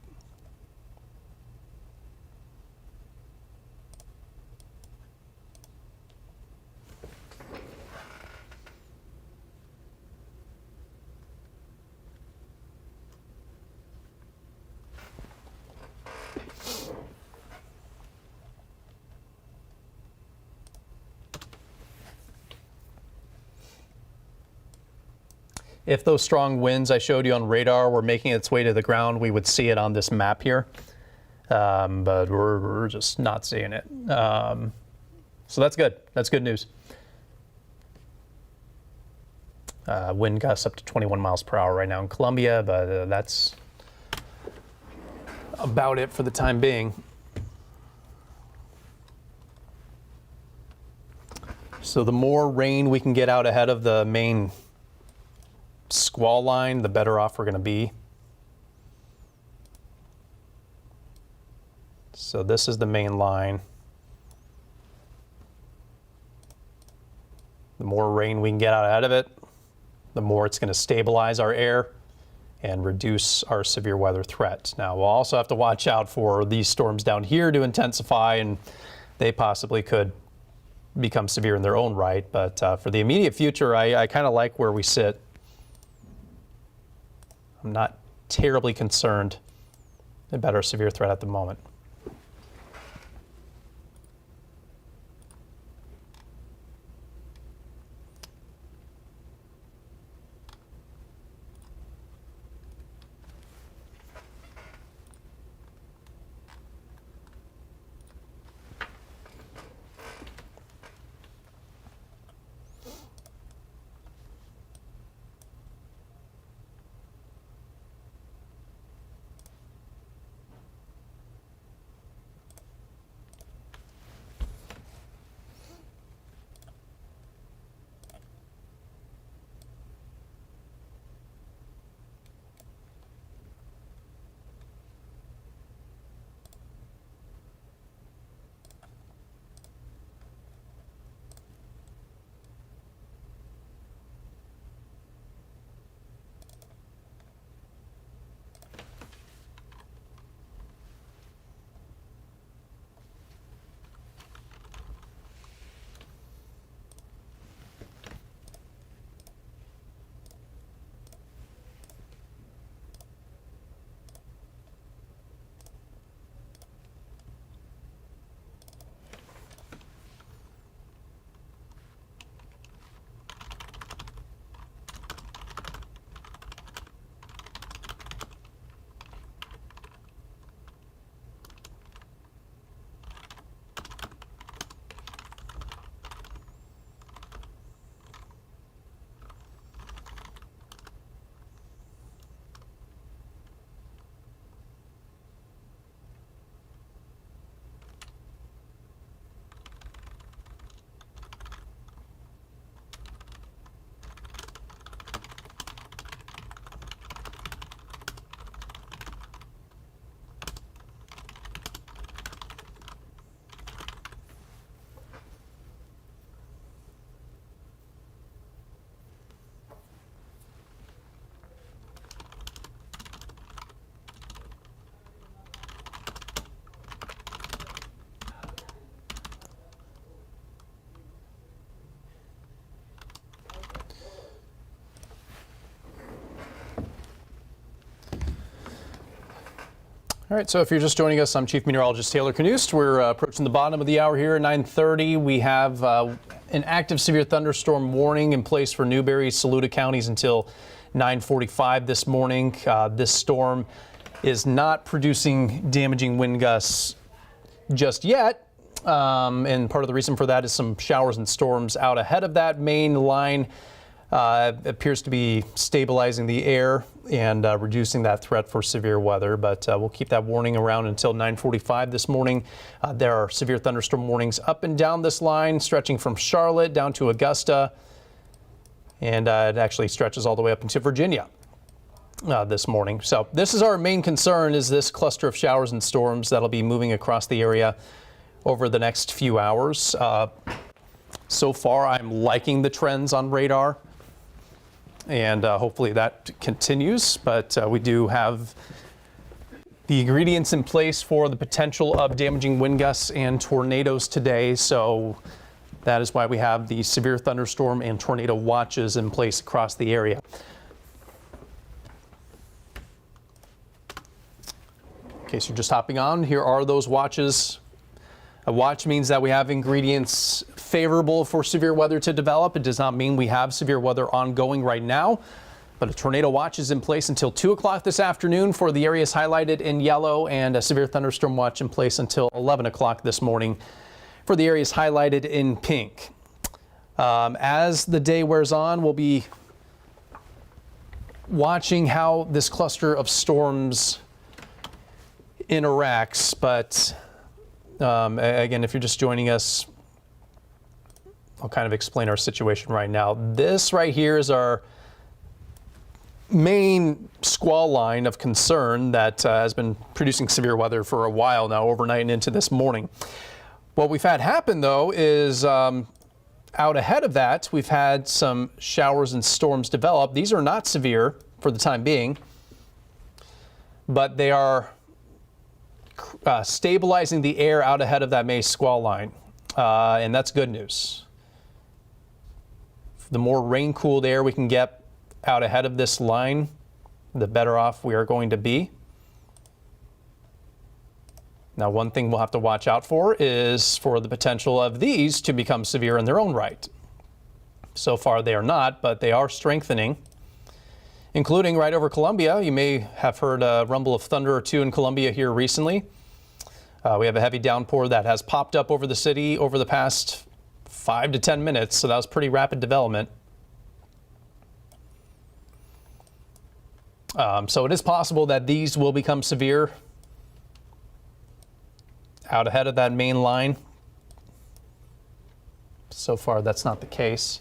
If those strong winds I showed you on radar were making its way to the ground, we would see it on this map here. But we're just not seeing it. So that's good. That's good news. Wind gusts up to 21 miles per hour right now in Columbia, but that's about it for the time being. So the more rain we can get out ahead of the main squall line, the better off we're going to be. So this is the main line. The more rain we can get out ahead of it, the more it's going to stabilize our air and reduce our severe weather threat. Now, we'll also have to watch out for these storms down here to intensify, and they possibly could become severe in their own right. But for the immediate future, I kind of like where we sit I'm not terribly concerned about our severe threat at the moment. All right, so if you're just joining us, I'm Chief Meteorologist Taylor Kanost. We're approaching the bottom of the hour here at 9:30. We have an active severe thunderstorm warning in place for Newberry, Saluda counties until 9:45 this morning. This storm is not producing damaging wind gusts just yet. And part of the reason for that is some showers and storms out ahead of that main line. Appears to be stabilizing the air and reducing that threat for severe weather, but we'll keep that warning around until 9:45 this morning. There are severe thunderstorm warnings up and down this line, stretching from Charlotte down to Augusta, and it actually stretches all the way up into Virginia this morning. So this is our main concern, is this cluster of showers and storms that'll be moving across the area over the next few hours. So far, I'm liking the trends on radar, and hopefully that continues, but we do have the ingredients in place for the potential of damaging wind gusts and tornadoes today, so that is why we have the severe thunderstorm and tornado watches in place across the area. In case you're just hopping on, here are those watches. A watch means that we have ingredients favorable for severe weather to develop. It does not mean we have severe weather ongoing right now, but a tornado watch is in place until 2 o'clock this afternoon for the areas highlighted in yellow, and a severe thunderstorm watch in place until 11 o'clock this morning for the areas highlighted in pink. As the day wears on, we'll be watching how this cluster of storms interacts, but again, if you're just joining us, I'll kind of explain our situation right now. This right here is our main squall line of concern that has been producing severe weather for a while now, overnight and into this morning. What we've had happen, though, is out ahead of that, we've had some showers and storms develop. These are not severe for the time being, but they are stabilizing the air out ahead of that May squall line, and that's good news. The more rain-cooled air we can get out ahead of this line, the better off we are going to be. Now, one thing we'll have to watch out for is for the potential of these to become severe in their own right. So far they are not, but they are strengthening, including right over Columbia. You may have heard a rumble of thunder or two in Columbia here recently. We have a heavy downpour that has popped up over the city over the past 5 to 10 minutes, so that was pretty rapid development. So it is possible that these will become severe out ahead of that main line. So far, that's not the case.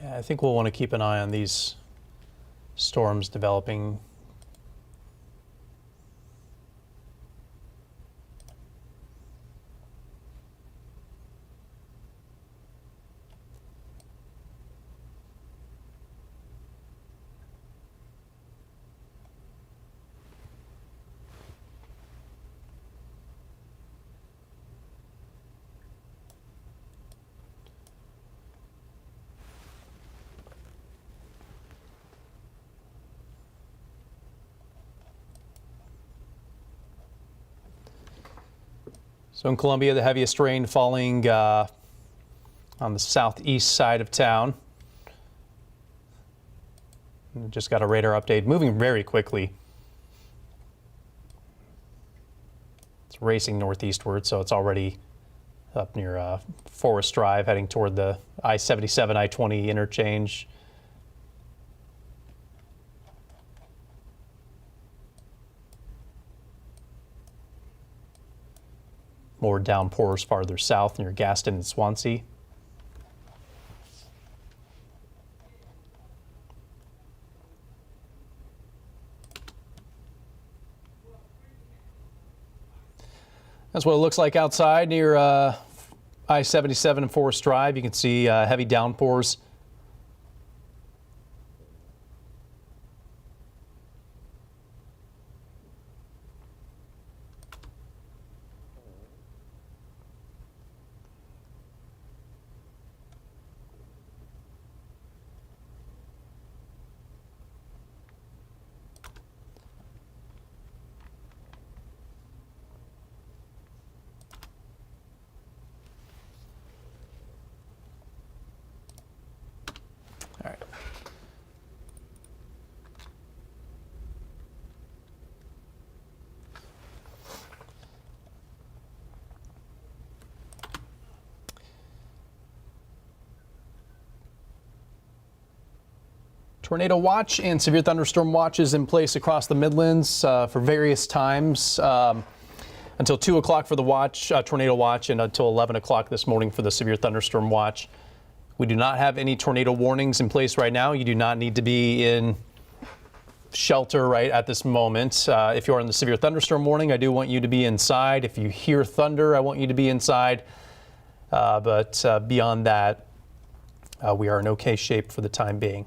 I think we'll want to keep an eye on these storms developing. So in Columbia, the heaviest rain falling on the southeast side of town. Just got a radar update, moving very quickly. It's racing northeastward, so it's already up near Forest Drive, heading toward the I-77, I-20 interchange. More downpours farther south near Gaston and Swansea. That's what it looks like outside near I-77 and Forest Drive. You can see heavy downpours. All right. Tornado watch and severe thunderstorm watch is in place across the Midlands for various times until 2 o'clock for the watch, tornado watch, and until 11 o'clock this morning for the severe thunderstorm watch. We do not have any tornado warnings in place right now. You do not need to be in shelter right at this moment. If you are in the severe thunderstorm warning, I do want you to be inside. If you hear thunder, I want you to be inside. But beyond that, we are in okay shape for the time being.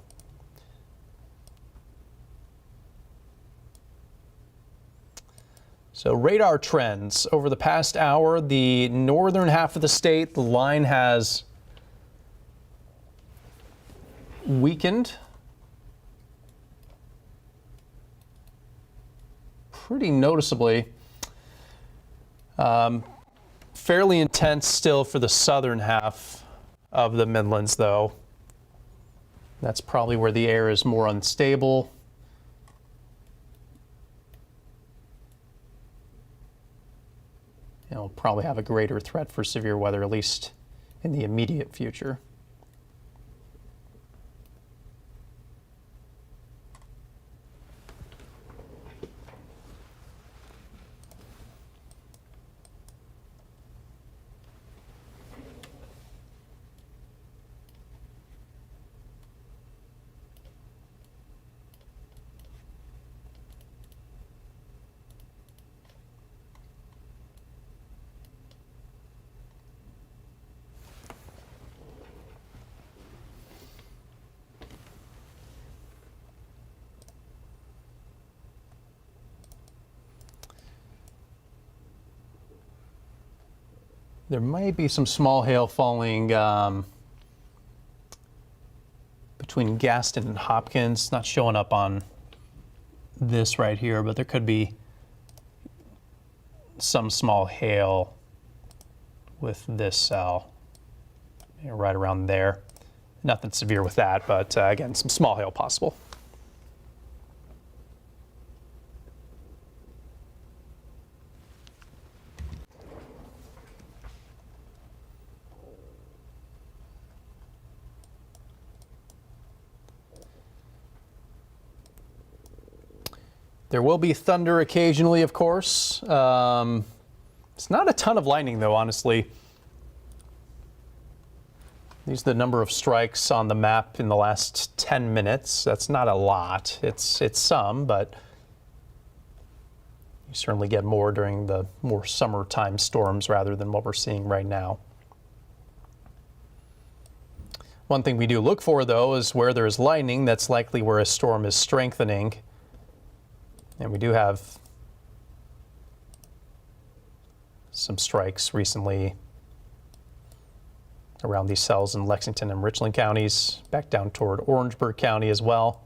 So radar trends over the past hour, the northern half of the state, the line has weakened pretty noticeably. Fairly intense still for the southern half of the Midlands, though. That's probably where the air is more unstable. And we'll probably have a greater threat for severe weather, at least in the immediate future. There might be some small hail falling between Gaston and Hopkins. Not showing up on this right here, but there could be some small hail with this cell right around there. Nothing severe with that, but again, some small hail possible. There will be thunder occasionally, of course. It's not a ton of lightning, though, honestly. These are the number of strikes on the map in the last 10 minutes. That's not a lot. It's some, but you certainly get more during the more summertime storms rather than what we're seeing right now. One thing we do look for, though, is where there's lightning, that's likely where a storm is strengthening. And we do have some strikes recently around these cells in Lexington and Richland counties, back down toward Orangeburg County as well.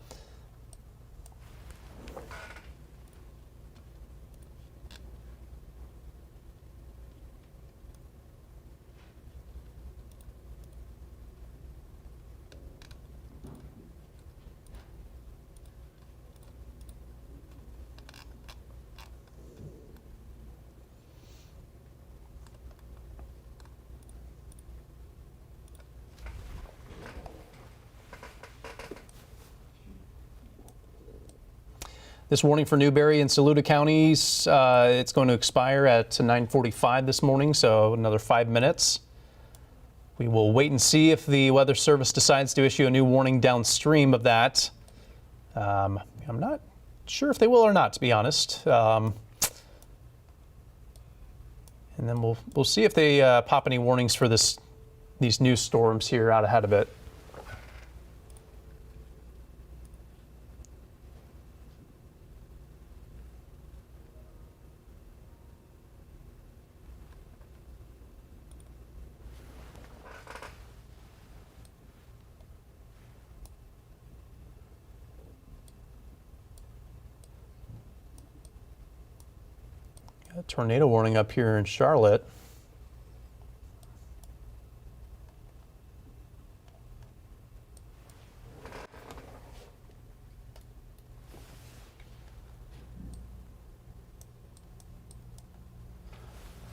This warning for Newberry and Saluda counties, it's going to expire at 9:45 this morning, so another 5 minutes. We will wait and see if the Weather Service decides to issue a new warning downstream of that. I'm not sure if they will or not, to be honest. And then we'll see if they pop any warnings for these new storms here out ahead of it. A tornado warning up here in Charlotte.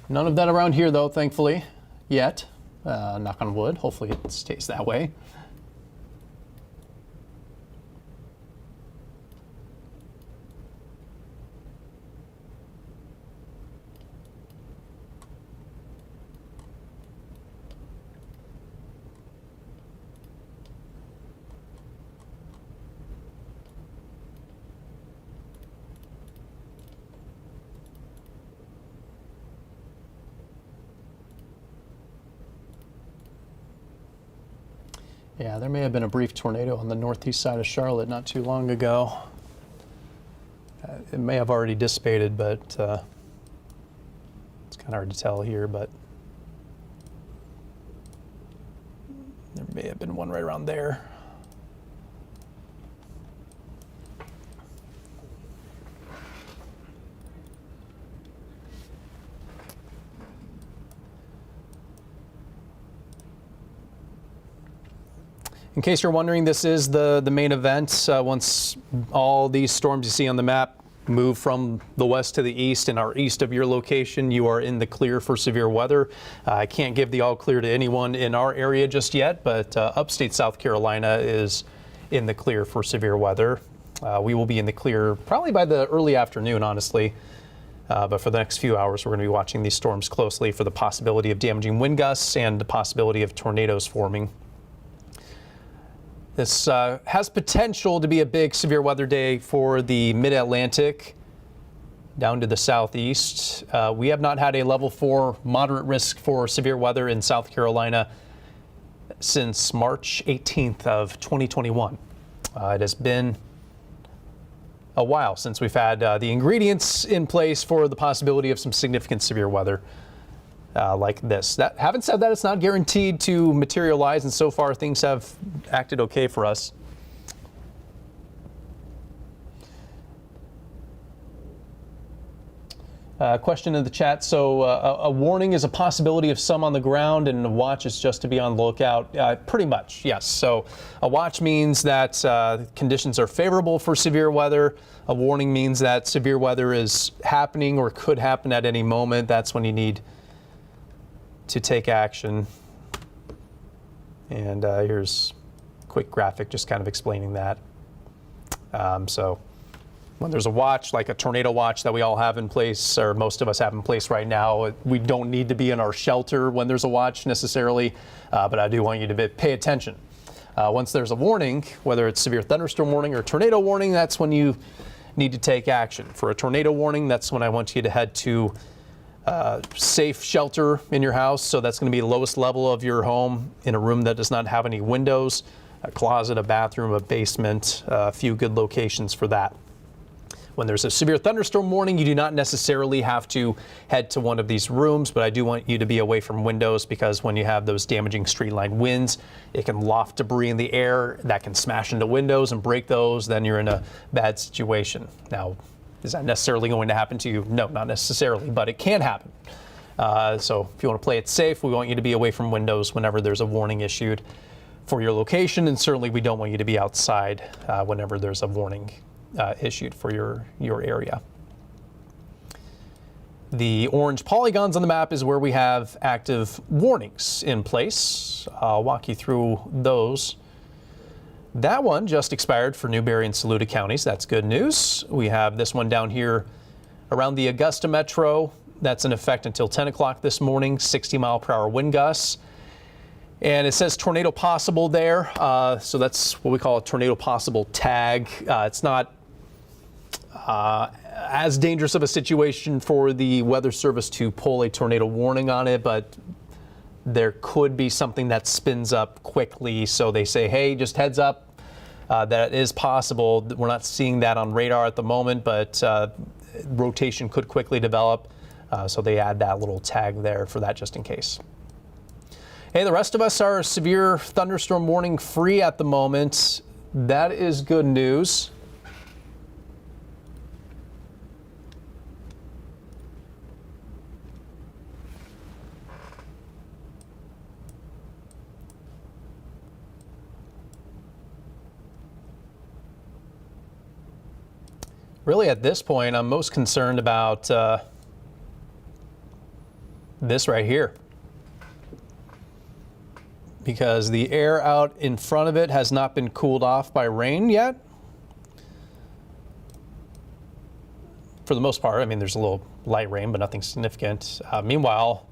None of that around here, though, thankfully, yet. Knock on wood. Hopefully it stays that way. Yeah, there may have been a brief tornado on the northeast side of Charlotte not too long ago. It may have already dissipated, but it's kind of hard to tell here, but there may have been one right around there. In case you're wondering, this is the main event. Once all these storms you see on the map move from the west to the east and are east of your location, you are in the clear for severe weather. I can't give the all clear to anyone in our area just yet, but upstate South Carolina is in the clear for severe weather. We will be in the clear probably by the early afternoon, honestly. But for the next few hours, we're going to be watching these storms closely for the possibility of damaging wind gusts and the possibility of tornadoes forming. This has potential to be a big severe weather day for the mid-Atlantic down to the southeast. We have not had a level 4 moderate risk for severe weather in South Carolina since March 18th of 2021. It has been a while since we've had the ingredients in place for the possibility of some significant severe weather like this. Having said that, it's not guaranteed to materialize, and so far things have acted okay for us. Question in the chat. So a warning is a possibility of some on the ground, and a watch is just to be on lookout. Pretty much, yes. So a watch means that conditions are favorable for severe weather. A warning means that severe weather is happening or could happen at any moment. That's when you need to take action. And here's a quick graphic just kind of explaining that. So when there's a watch, like a tornado watch that we all have in place, or most of us have in place right now, we don't need to be in our shelter when there's a watch necessarily, but I do want you to pay attention. Once there's a warning, whether it's severe thunderstorm warning or tornado warning, that's when you need to take action. For a tornado warning, that's when I want you to head to safe shelter in your house. So that's going to be the lowest level of your home in a room that does not have any windows, a closet, a bathroom, a basement, a few good locations for that. When there's a severe thunderstorm warning, you do not necessarily have to head to one of these rooms, but I do want you to be away from windows, because when you have those damaging street line winds, it can loft debris in the air that can smash into windows and break those. Then you're in a bad situation. Now, is that necessarily going to happen to you? No, not necessarily, but it can happen. So if you want to play it safe, we want you to be away from windows whenever there's a warning issued for your location, and certainly we don't want you to be outside whenever there's a warning issued for your area. The orange polygons on the map is where we have active warnings in place. I'll walk you through those. That one just expired for Newberry and Saluda counties. That's good news. We have this one down here around the Augusta metro. That's in effect until 10 o'clock this morning, 60-mile-per-hour wind gusts. And it says tornado possible there. So that's what we call a tornado possible tag. It's not as dangerous of a situation for the Weather Service to pull a tornado warning on it, but there could be something that spins up quickly. So they say, hey, just heads up, that is possible. We're not seeing that on radar at the moment, but rotation could quickly develop. So they add that little tag there for that just in case. Hey, the rest of us are severe thunderstorm warning free at the moment. That is good news. Really, at this point, I'm most concerned about this right here, because the air out in front of it has not been cooled off by rain yet. For the most part, I mean, there's a little light rain, but nothing significant. Meanwhile,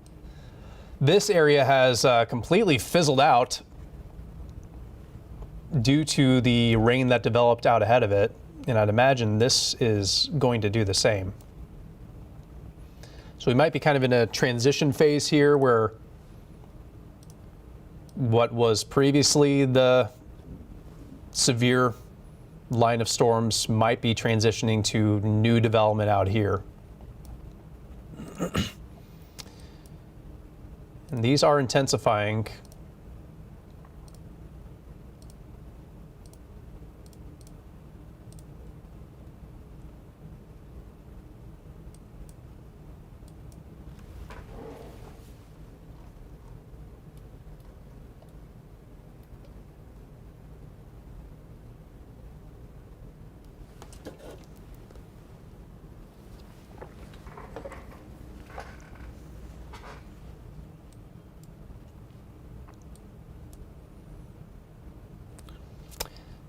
this area has completely fizzled out due to the rain that developed out ahead of it. And I'd imagine this is going to do the same. So we might be kind of in a transition phase here where what was previously the severe line of storms might be transitioning to new development out here. And these are intensifying.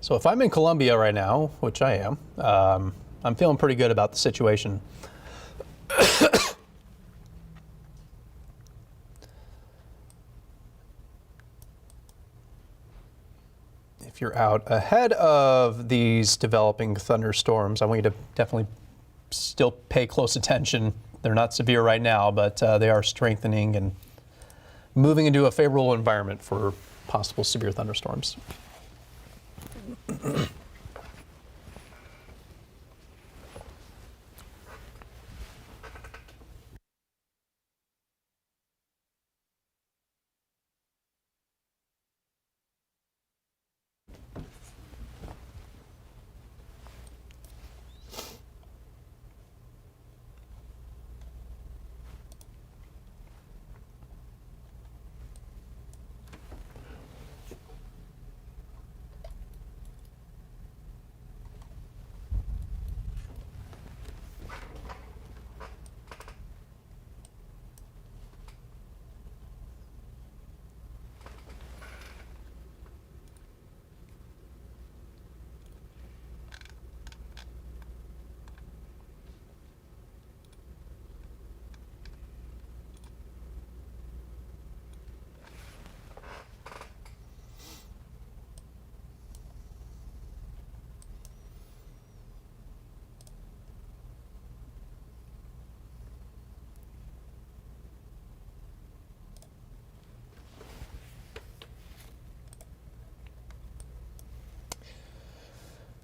So if I'm in Columbia right now, which I am, I'm feeling pretty good about the situation. If you're out ahead of these developing thunderstorms, I want you to definitely still pay close attention. They're not severe right now, but they are strengthening and moving into a favorable environment for possible severe thunderstorms.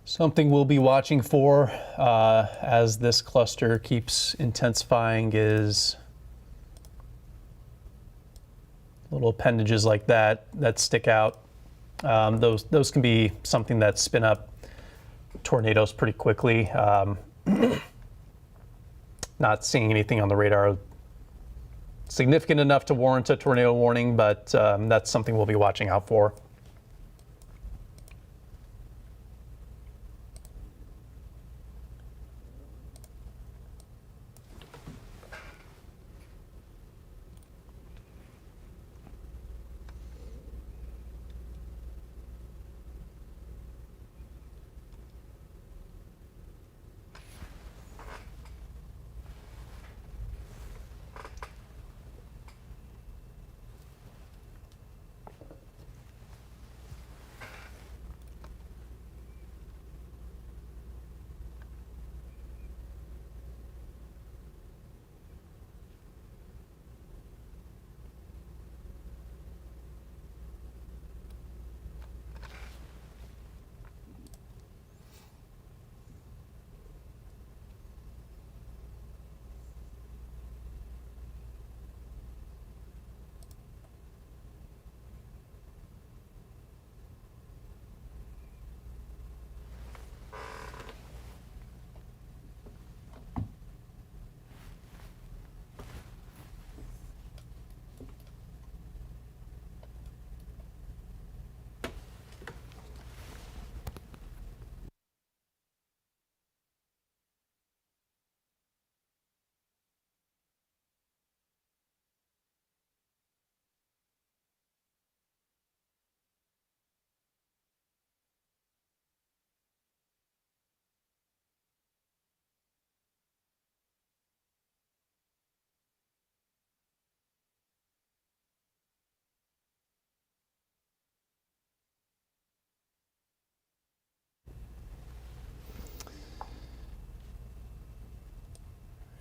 Something we'll be watching for as this cluster keeps intensifying is little appendages like that stick out. Those can be something that spin up tornadoes pretty quickly. Not seeing anything on the radar significant enough to warrant a tornado warning, but that's something we'll be watching out for.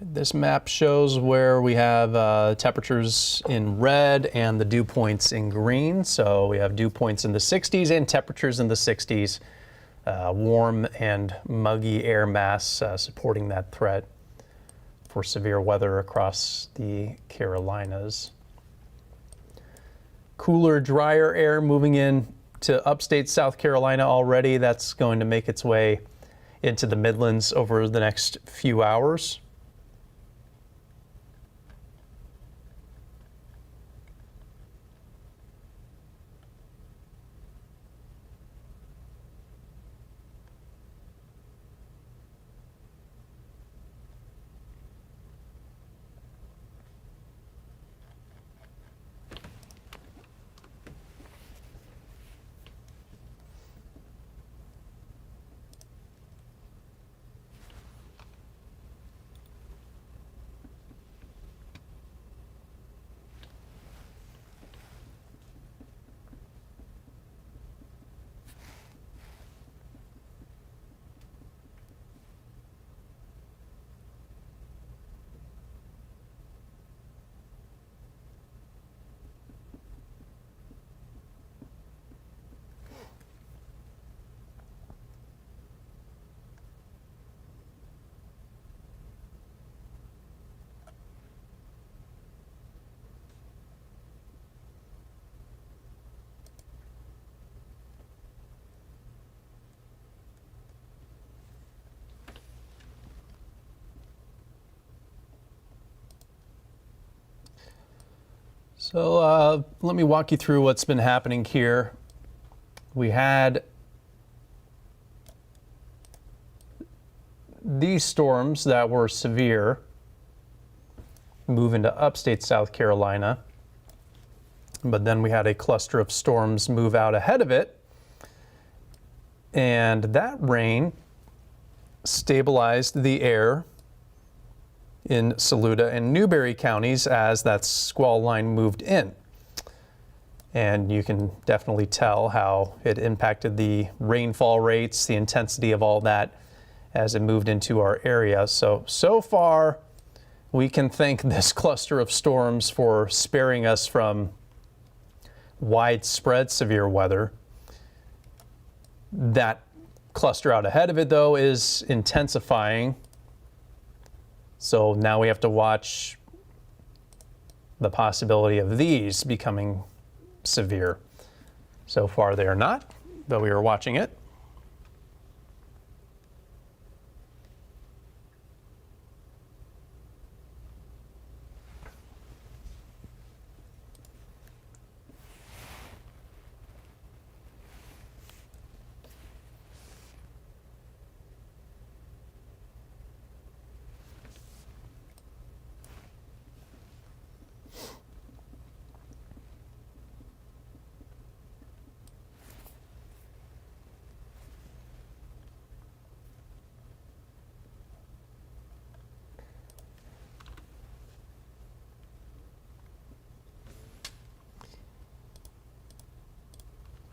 This map shows where we have temperatures in red and the dew points in green. So we have dew points in the 60s and temperatures in the 60s. Warm and muggy air mass supporting that threat for severe weather across the Carolinas. Cooler, drier air moving in to upstate South Carolina already. That's going to make its way into the Midlands over the next few hours. So let me walk you through what's been happening here. We had these storms that were severe move into upstate South Carolina, but then we had a cluster of storms move out ahead of it, and that rain stabilized the air in Saluda and Newberry counties as that squall line moved in. And you can definitely tell how it impacted the rainfall rates, the intensity of all that as it moved into our area. So far, we can thank this cluster of storms for sparing us from widespread severe weather. That cluster out ahead of it, though, is intensifying. So now we have to watch the possibility of these becoming severe. So far they are not, but we are watching it.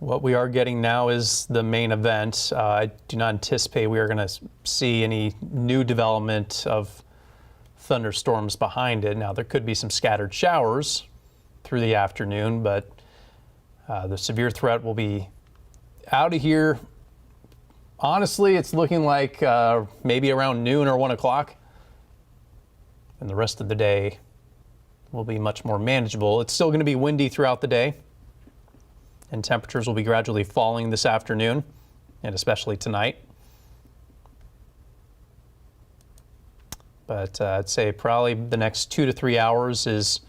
What we are getting now is the main event. I do not anticipate we are going to see any new development of thunderstorms behind it. Now, there could be some scattered showers through the afternoon, but the severe threat will be out of here. Honestly, it's looking like maybe around noon or 1 o'clock. And the rest of the day will be much more manageable. It's still going to be windy throughout the day, and temperatures will be gradually falling this afternoon, and especially tonight. But I'd say probably the next 2 to 3 hours is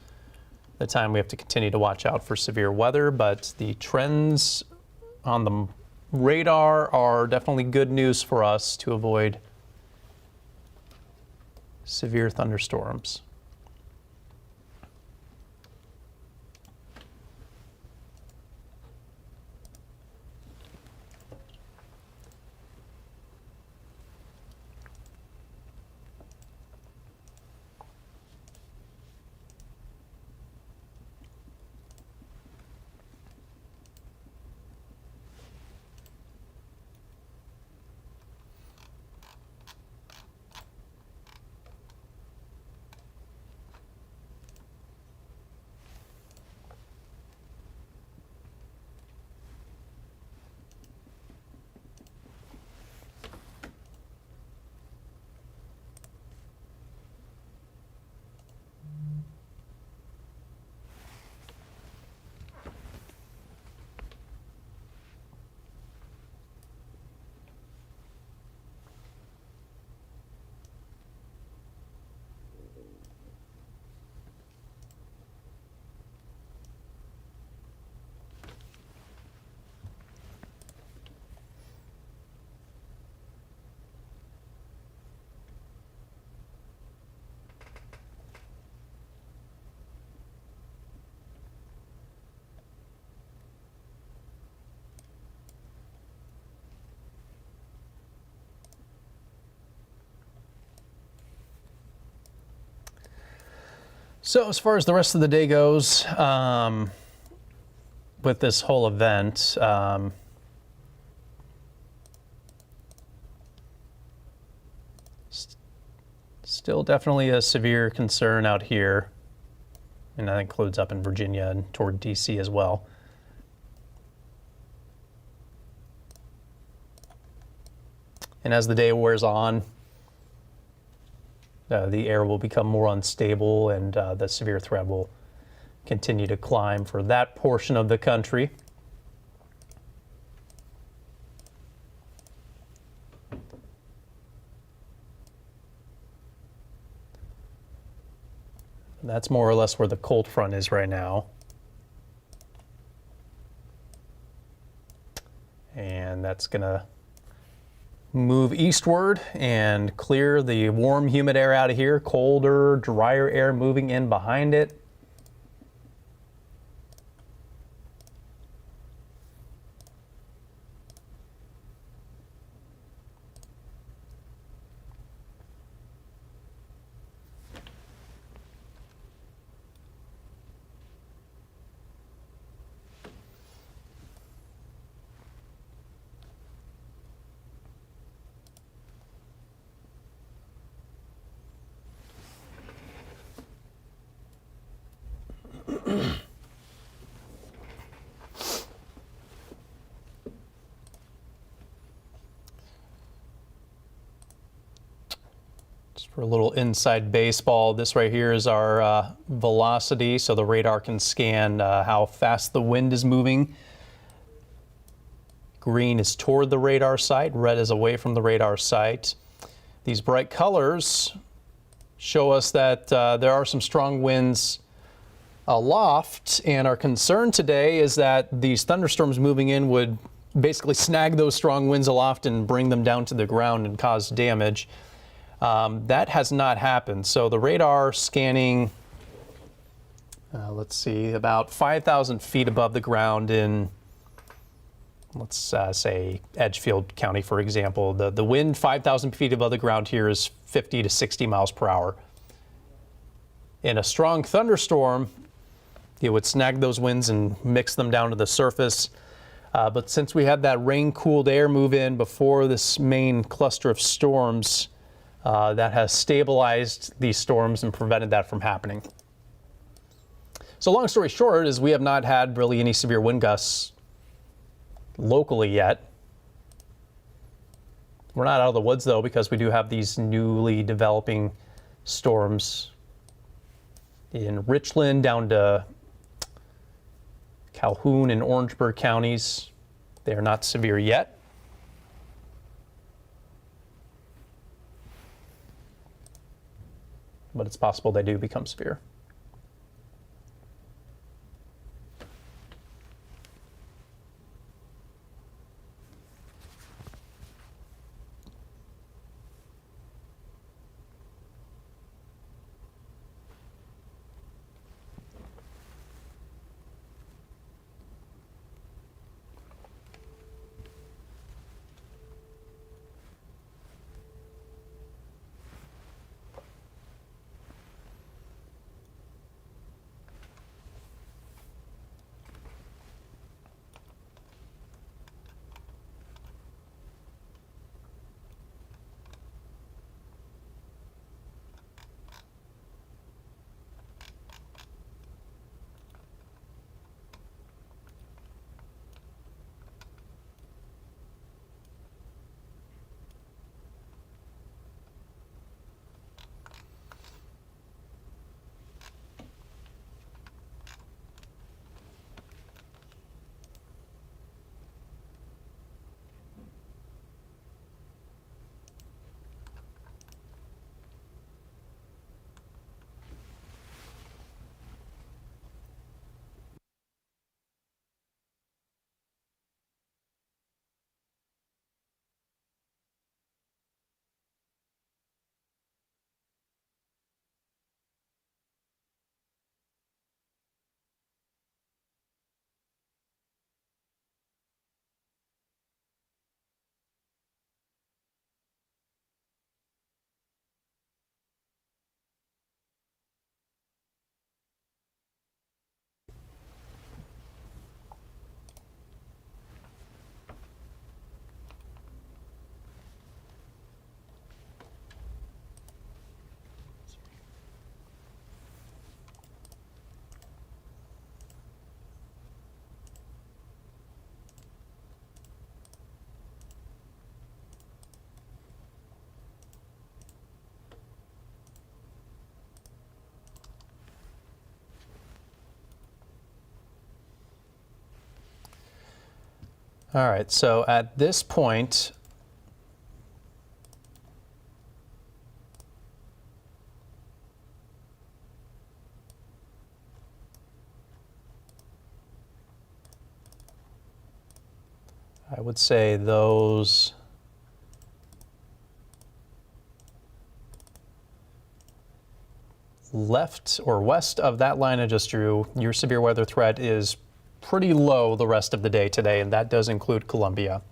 the time we have to continue to watch out for severe weather. But the trends on the radar are definitely good news for us to avoid severe thunderstorms. So as far as the rest of the day goes, with this whole event, still definitely a severe concern out here, and that includes up in Virginia and toward DC as well. And as the day wears on, the air will become more unstable, and the severe threat will continue to climb for that portion of the country. That's more or less where the cold front is right now. and that's going to move eastward and clear the warm, humid air out of here. Colder, drier air moving in behind it. For a little inside baseball, this right here is our velocity, so the radar can scan how fast the wind is moving. Green is toward the radar site, red is away from the radar site. These bright colors show us that there are some strong winds aloft, and our concern today is that these thunderstorms moving in would basically snag those strong winds aloft and bring them down to the ground and cause damage. That has not happened. So the radar scanning, let's see, about 5,000 feet above the ground in, let's say, Edgefield County, for example. The wind 5,000 feet above the ground here is 50 to 60 miles per hour. In a strong thunderstorm, it would snag those winds and mix them down to the surface. But since we had that rain-cooled air move in before this main cluster of storms, that has stabilized these storms and prevented that from happening. So long story short is we have not had really any severe wind gusts locally yet. We're not out of the woods though, because we do have these newly developing storms in Richland down to Calhoun and Orangeburg counties. They are not severe yet. But it's possible they do become severe. All right, so at this point, I would say those left or west of that line I just drew, your severe weather threat is pretty low the rest of the day today, and that does include Columbia.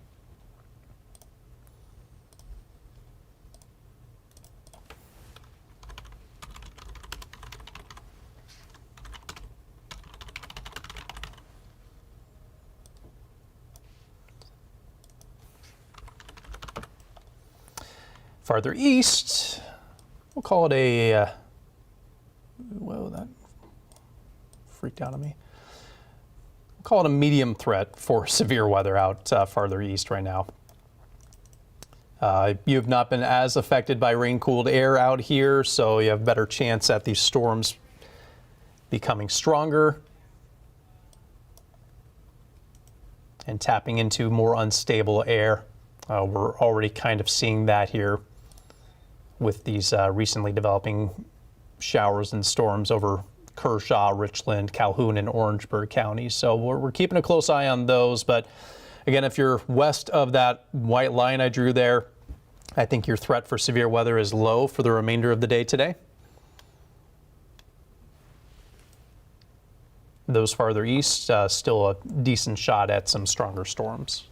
Farther east, we'll call it a, whoa, that freaked out on me. We'll call it a medium threat for severe weather out farther east right now. You have not been as affected by rain-cooled air out here, so you have a better chance at these storms becoming stronger and tapping into more unstable air. We're already kind of seeing that here with these recently developing showers and storms over Kershaw, Richland, Calhoun, and Orangeburg counties. So we're keeping a close eye on those. But again, if you're west of that white line I drew there, I think your threat for severe weather is low for the remainder of the day today. Those farther east, still a decent shot at some stronger storms.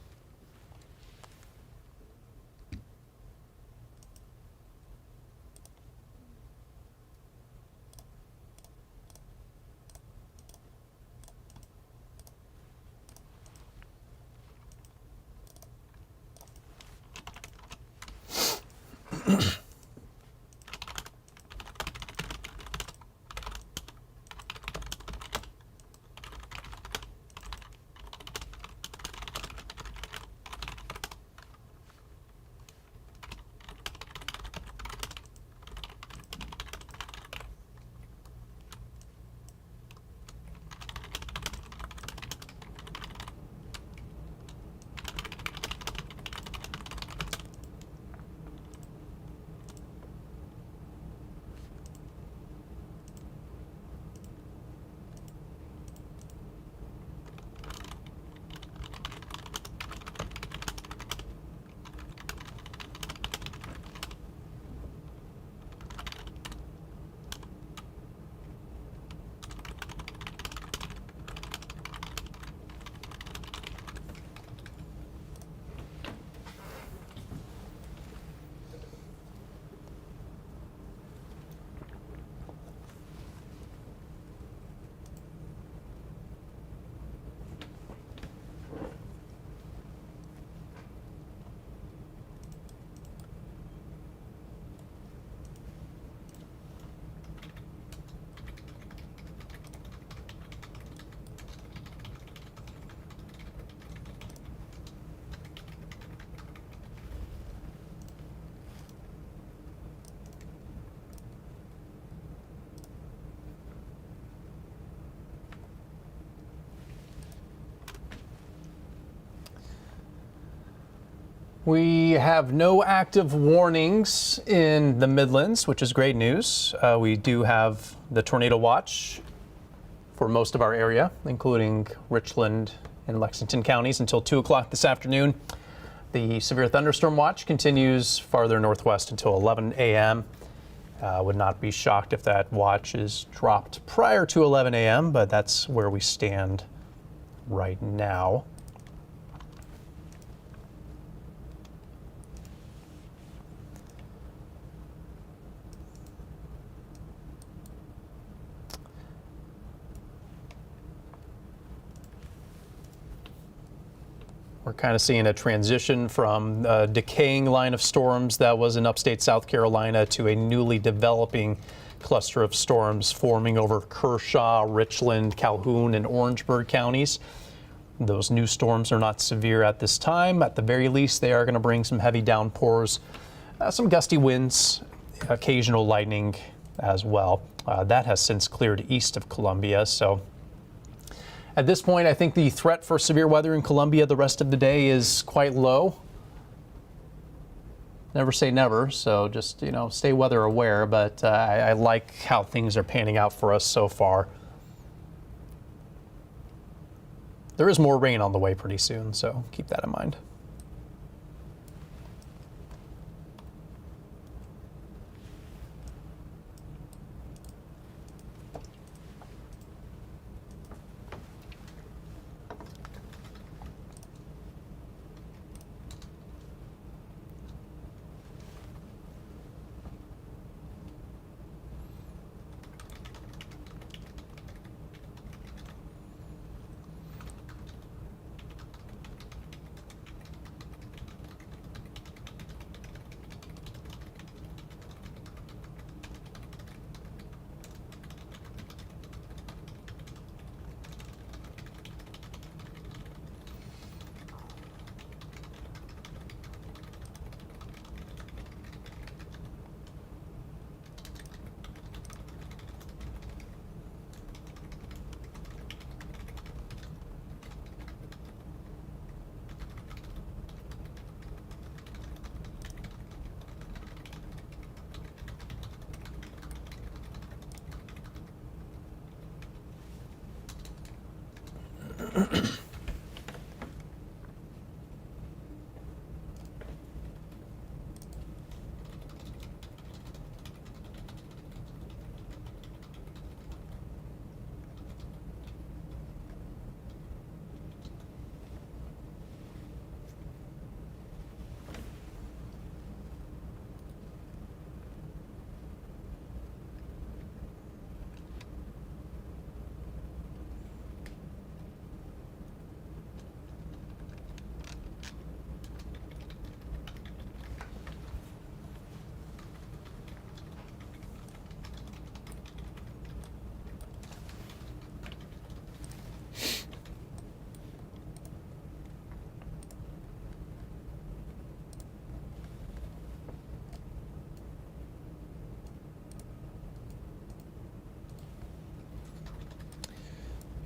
We have no active warnings in the Midlands, which is great news. We do have the tornado watch for most of our area, including Richland and Lexington counties until 2 o'clock this afternoon. The severe thunderstorm watch continues farther northwest until 11 a.m. Would not be shocked if that watch is dropped prior to 11 a.m., but that's where we stand right now. We're kind of seeing a transition from a decaying line of storms that was in upstate South Carolina to a newly developing cluster of storms forming over Kershaw, Richland, Calhoun, and Orangeburg counties. Those new storms are not severe at this time. At the very least, they are going to bring some heavy downpours, some gusty winds, occasional lightning as well. That has since cleared east of Columbia, so at this point, I think the threat for severe weather in Columbia the rest of the day is quite low. Never say never, so just, stay weather aware, but I like how things are panning out for us so far. There is more rain on the way pretty soon, so keep that in mind.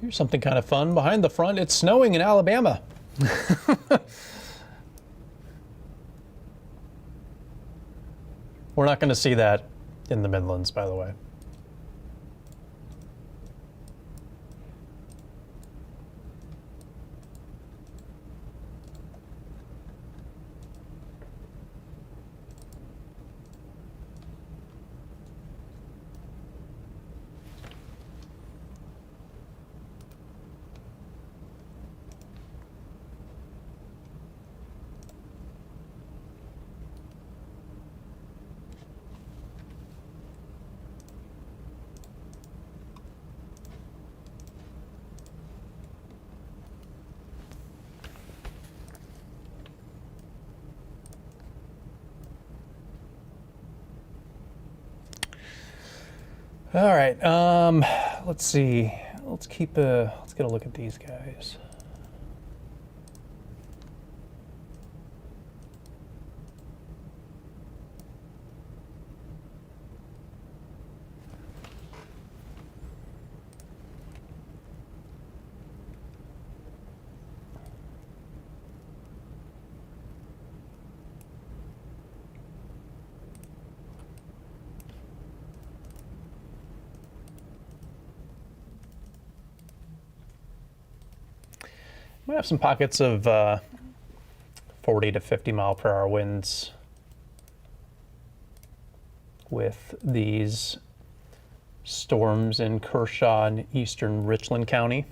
Here's something kind of fun. Behind the front, it's snowing in Alabama. We're not going to see that in the Midlands, by the way. All right, let's see. Let's get a look at these guys. We have some pockets of 40 to 50 mile per hour winds with these storms in Kershaw and eastern Richland County.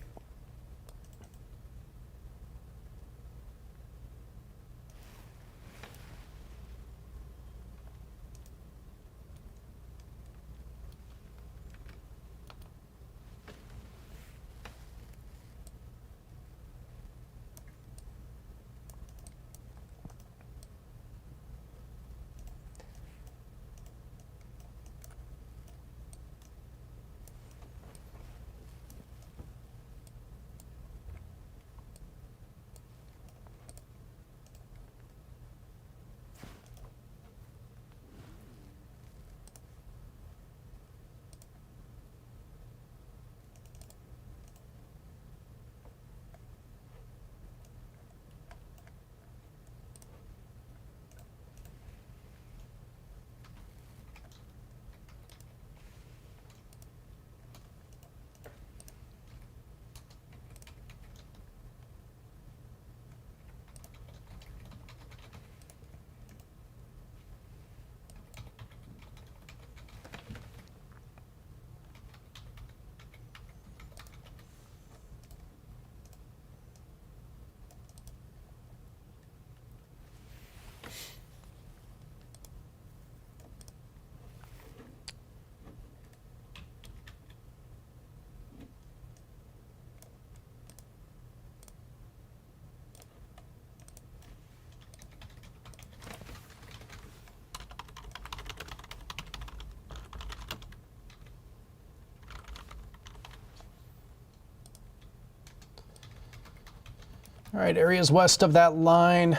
All right, areas west of that line,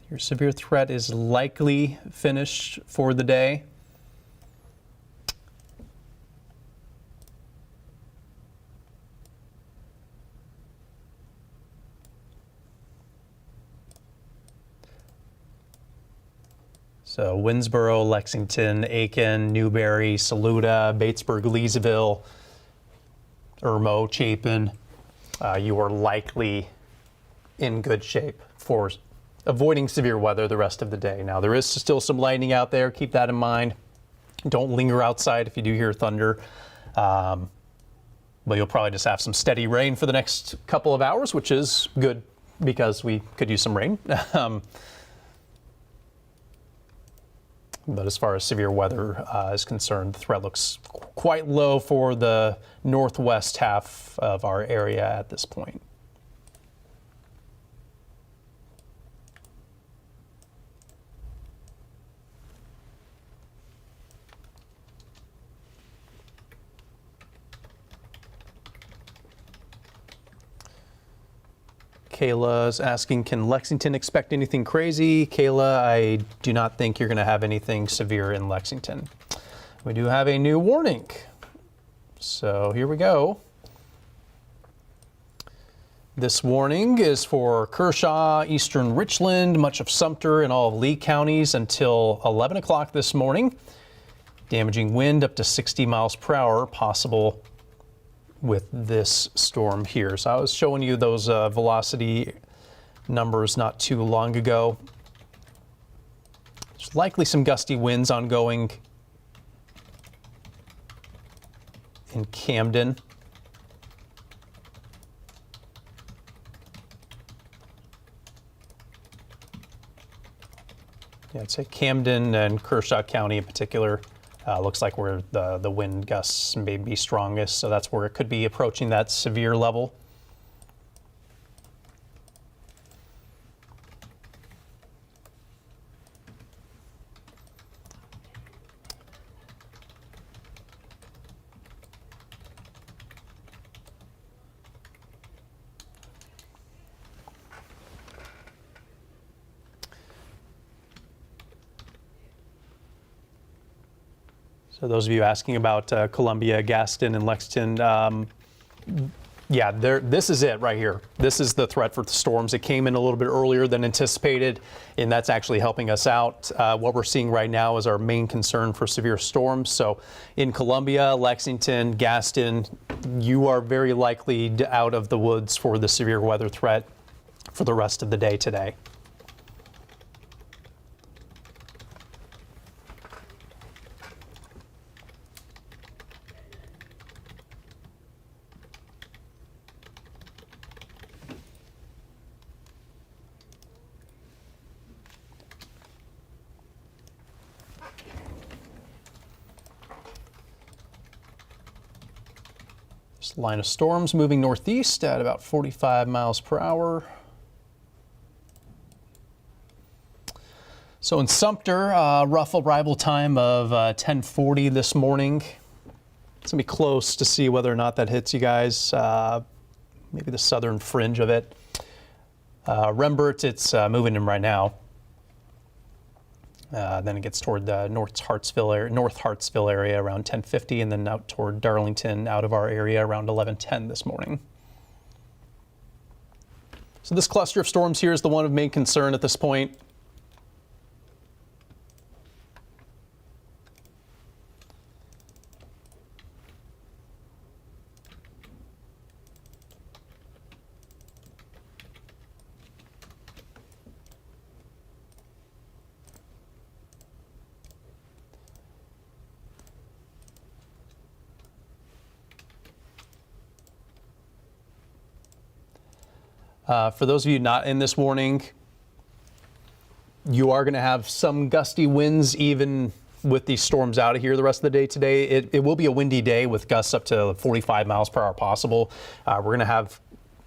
your severe threat is likely finished for the day. So Winnsboro, Lexington, Aiken, Newberry, Saluda, Batesburg, Leesville, Irmo, Chapin, you are likely in good shape for avoiding severe weather the rest of the day. Now, there is still some lightning out there. Keep that in mind. Don't linger outside if you do hear thunder. But you'll probably just have some steady rain for the next couple of hours, which is good because we could use some rain. But as far as severe weather is concerned, the threat looks quite low for the northwest half of our area at this point. Kayla's asking, can Lexington expect anything crazy? Kayla, I do not think you're going to have anything severe in Lexington. We do have a new warning. So here we go. This warning is for Kershaw, eastern Richland, much of Sumter, and all of Lee counties until 11 o'clock this morning. Damaging wind up to 60 miles per hour possible with this storm here. So I was showing you those velocity numbers not too long ago. There's likely some gusty winds ongoing in Camden. Yeah, I'd say Camden and Kershaw County in particular. Looks like where the wind gusts may be strongest, so that's where it could be approaching that severe level. So those of you asking about Columbia, Gaston, and Lexington, yeah, this is it right here. This is the threat for the storms. It came in a little bit earlier than anticipated, and that's actually helping us out. What we're seeing right now is our main concern for severe storms. So in Columbia, Lexington, Gaston, you are very likely out of the woods for the severe weather threat for the rest of the day today. Line of storms moving northeast at about 45 miles per hour. So in Sumter, rough arrival time of 10:40 this morning. It's gonna be close to see whether or not that hits you guys. Maybe the southern fringe of it. Rembert, it's moving in right now. Then it gets toward the North Hartsville area around 10:50, and then out toward Darlington out of our area around 11:10 this morning. So this cluster of storms here is the one of main concern at this point. For those of you not in this warning, you are going to have some gusty winds even with these storms out of here the rest of the day today. It will be a windy day with gusts up to 45 miles per hour possible. We're going to have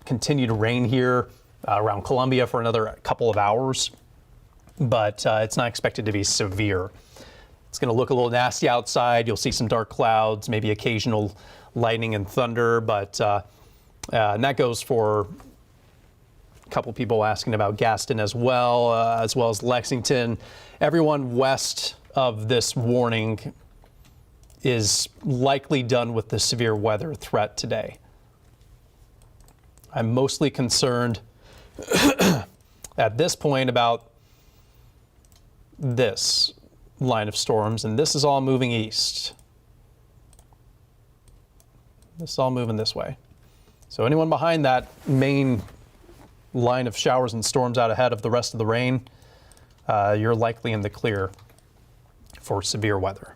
continued rain here around Columbia for another couple of hours, but it's not expected to be severe. It's going to look a little nasty outside. You'll see some dark clouds, maybe occasional lightning and thunder, but and that goes for couple people asking about Gaston as well as Lexington. Everyone west of this warning is likely done with the severe weather threat today. I'm mostly concerned at this point about this line of storms, and this is all moving east. This is all moving this way. So anyone behind that main line of showers and storms out ahead of the rest of the rain, you're likely in the clear for severe weather.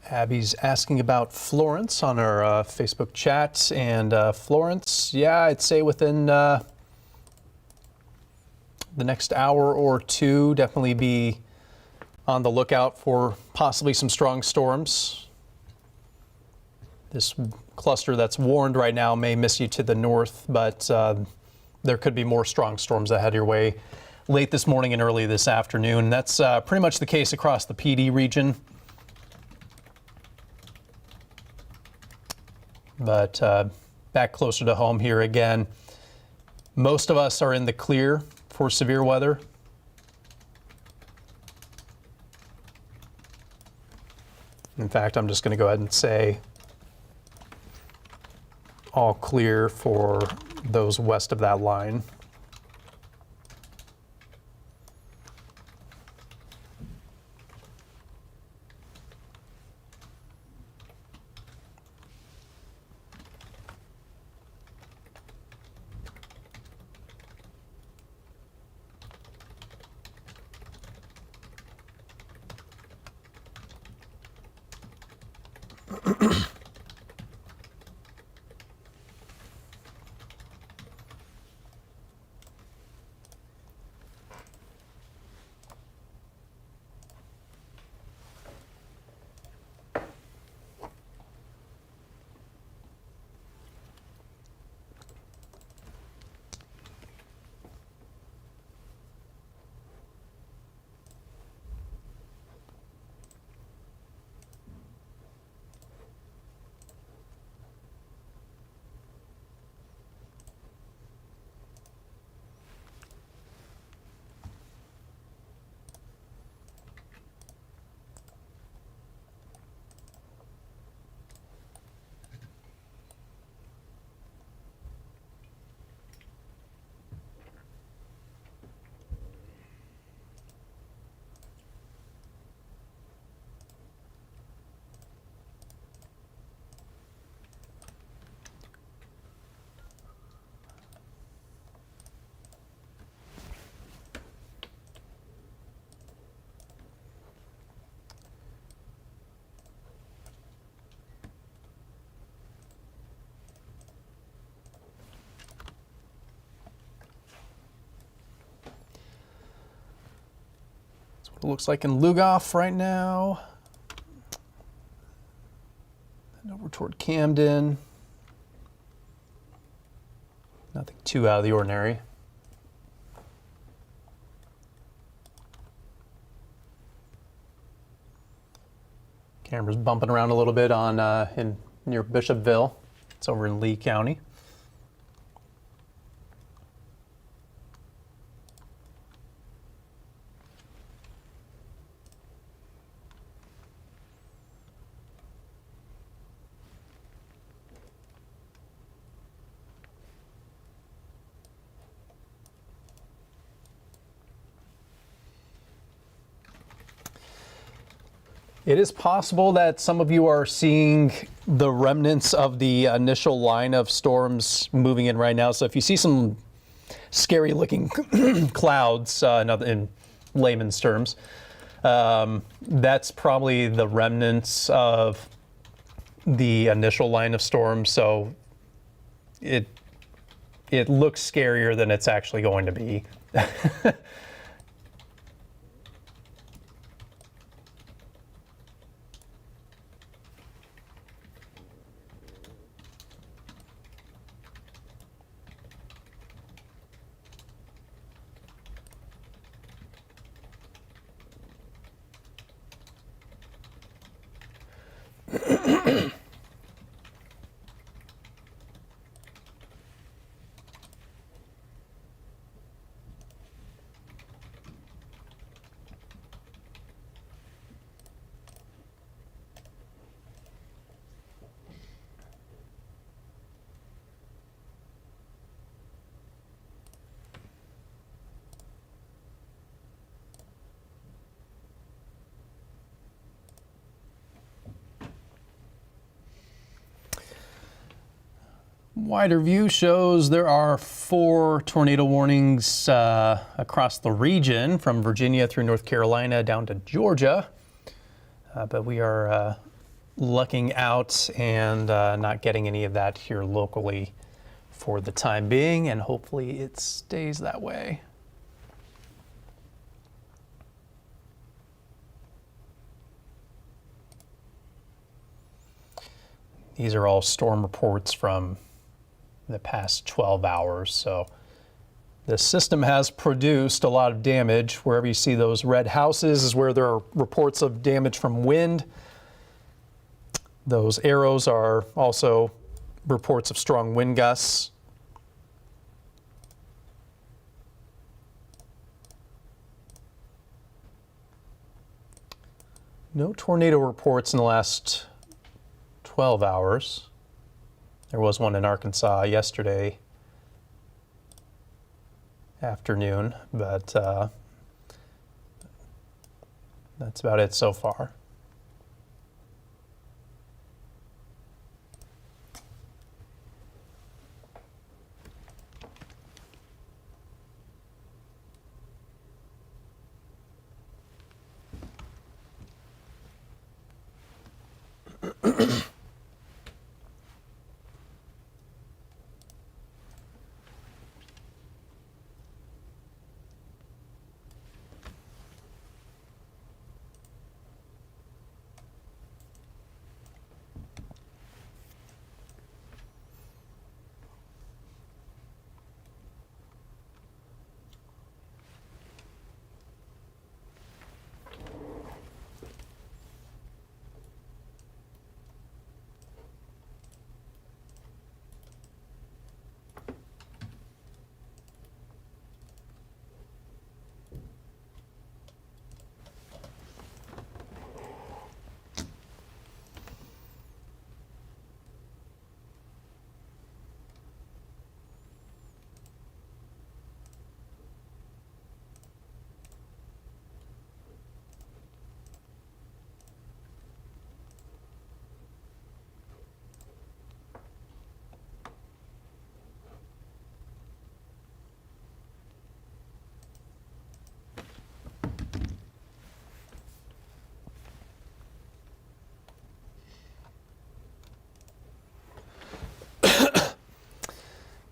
Abby's asking about Florence on our Facebook chat, and Florence, yeah, I'd say within the next hour or two, definitely be on the lookout for possibly some strong storms. This cluster that's warned right now may miss you to the north, but there could be more strong storms ahead your way late this morning and early this afternoon. That's pretty much the case across the PD region. But back closer to home here again, most of us are in the clear for severe weather. In fact, I'm just going to go ahead and say all clear for those west of that line. It looks like in Lugoff right now. And over toward Camden. Nothing too out of the ordinary. Camera's bumping around a little bit on near Bishopville. It's over in Lee County. It is possible that some of you are seeing the remnants of the initial line of storms moving in right now. So if you see some scary looking clouds, in layman's terms, that's probably the remnants of the initial line of storms. So it looks scarier than it's actually going to be. Wider view shows there are 4 tornado warnings across the region from Virginia through North Carolina down to Georgia. But we are lucking out and not getting any of that here locally for the time being, and hopefully it stays that way. These are all storm reports from the past 12 hours. So the system has produced a lot of damage. Wherever you see those red houses is where there are reports of damage from wind. Those arrows are also reports of strong wind gusts. No tornado reports in the last 12 hours. There was one in Arkansas yesterday afternoon, but that's about it so far.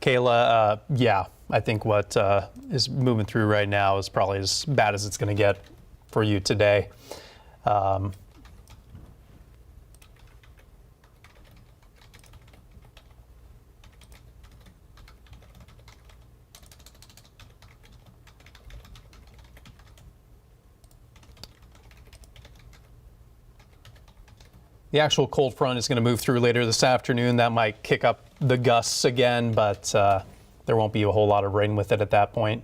Kayla, yeah, I think what is moving through right now is probably as bad as it's going to get for you today. The actual cold front is going to move through later this afternoon. That might kick up the gusts again, but there won't be a whole lot of rain with it at that point.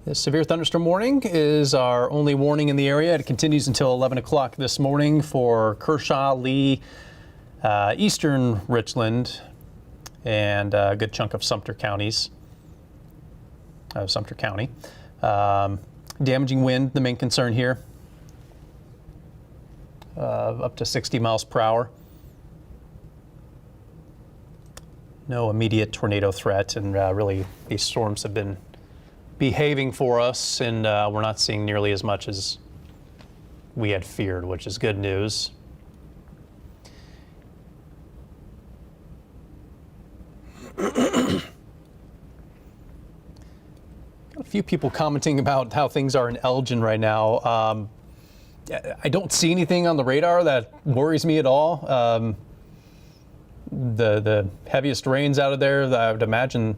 This severe thunderstorm warning is our only warning in the area. It continues until 11 o'clock this morning for Kershaw, Lee, eastern Richland, and a good chunk of Sumter counties. Sumter County. Damaging wind, the main concern here, up to 60 miles per hour. No immediate tornado threat, and really these storms have been behaving for us, and we're not seeing nearly as much as we had feared, which is good news. Got a few people commenting about how things are in Elgin right now. I don't see anything on the radar that worries me at all. The heaviest rains out of there, I would imagine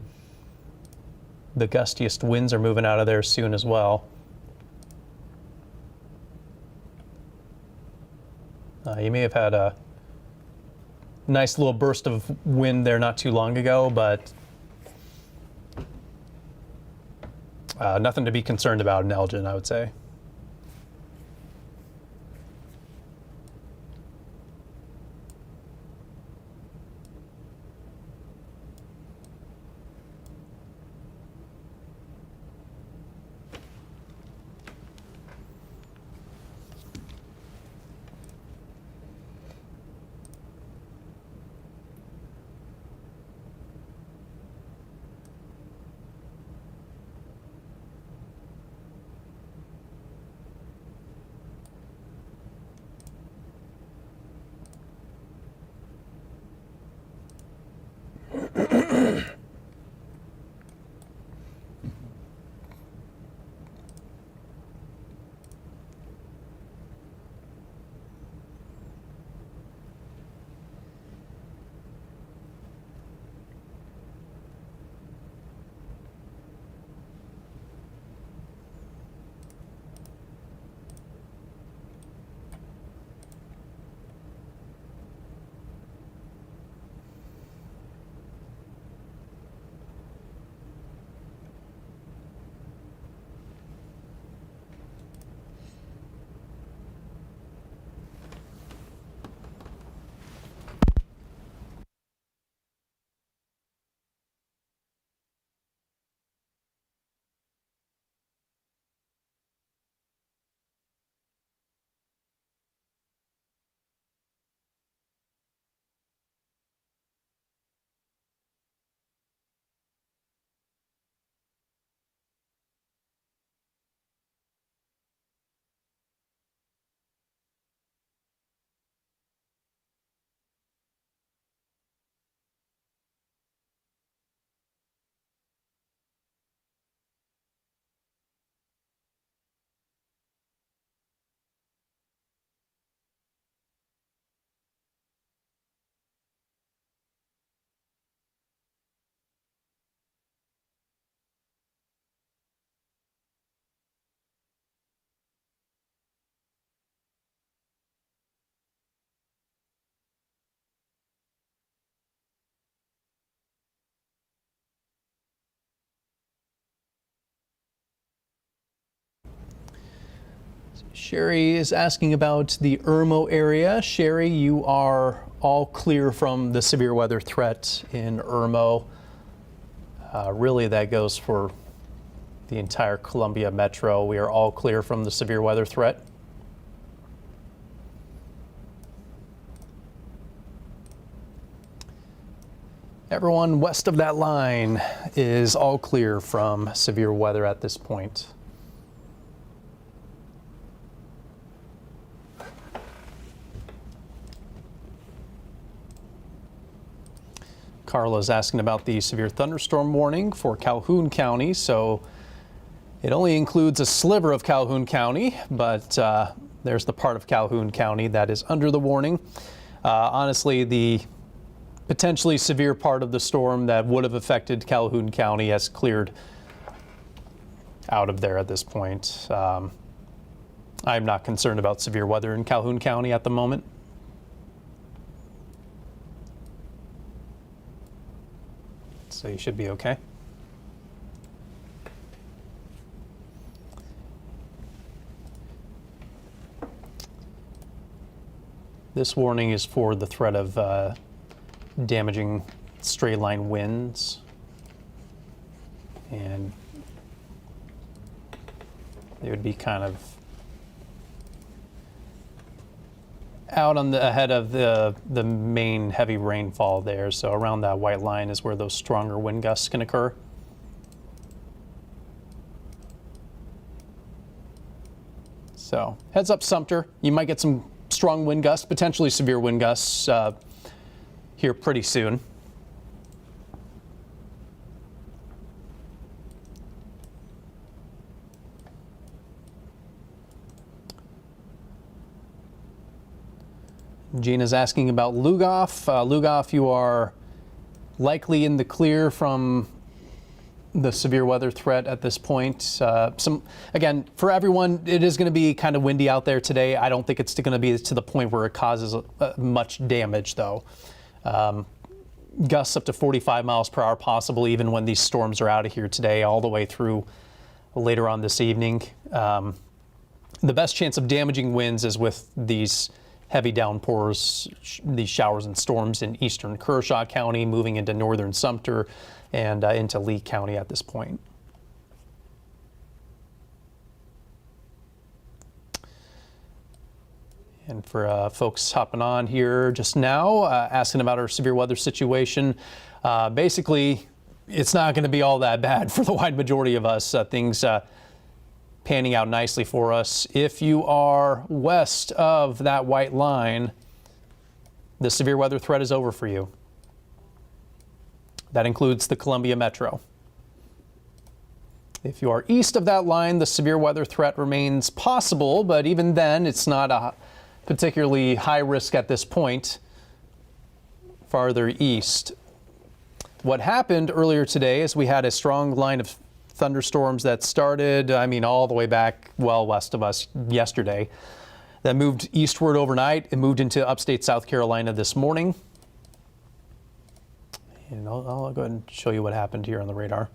the gustiest winds are moving out of there soon as well. You may have had a nice little burst of wind there not too long ago, but nothing to be concerned about in Elgin, I would say. Sherry is asking about the Irmo area. Sherry, you are all clear from the severe weather threat in Irmo. Really, that goes for the entire Columbia Metro. We are all clear from the severe weather threat. Everyone west of that line is all clear from severe weather at this point. Carla is asking about the severe thunderstorm warning for Calhoun County. So it only includes a sliver of Calhoun County, but there's the part of Calhoun County that is under the warning. Honestly, the potentially severe part of the storm that would have affected Calhoun County has cleared out of there at this point. I'm not concerned about severe weather in Calhoun County at the moment. So you should be okay. This warning is for the threat of damaging straight line winds. And it would be kind of out on the ahead of the main heavy rainfall there. So around that white line is where those stronger wind gusts can occur. So heads up, Sumter. You might get some strong wind gusts, potentially severe wind gusts here pretty soon. Gina's asking about Lugoff. Lugoff, you are likely in the clear from the severe weather threat at this point. Again, for everyone, it is going to be kind of windy out there today. I don't think it's going to be to the point where it causes much damage, though. Gusts up to 45 miles per hour possible, even when these storms are out of here today, all the way through later on this evening. The best chance of damaging winds is with these heavy downpours, these showers and storms in eastern Kershaw County, moving into northern Sumter and into Lee County at this point. And for folks hopping on here just now, asking about our severe weather situation, basically, it's not going to be all that bad for the wide majority of us. Things panning out nicely for us. If you are west of that white line, the severe weather threat is over for you. That includes the Columbia Metro. If you are east of that line, the severe weather threat remains possible, but even then, it's not a particularly high risk at this point. Farther east. What happened earlier today is we had a strong line of thunderstorms that started, all the way back well west of us yesterday. That moved eastward overnight. It moved into upstate South Carolina this morning. And I'll go ahead and show you what happened here on the radar.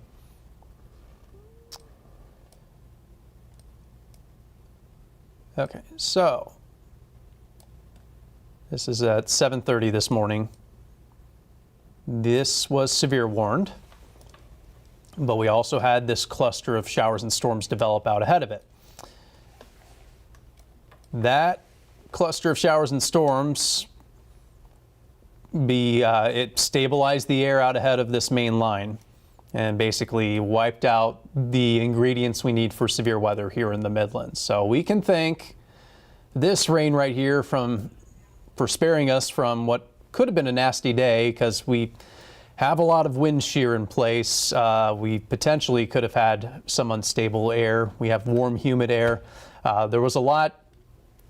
Okay, so this is at 7:30 this morning. This was severe warned, but we also had this cluster of showers and storms develop out ahead of it. That cluster of showers and storms, it stabilized the air out ahead of this main line and basically wiped out the ingredients we need for severe weather here in the Midlands. So we can thank this rain right here for sparing us from what could have been a nasty day, because we have a lot of wind shear in place. We potentially could have had some unstable air. We have warm, humid air. There was a lot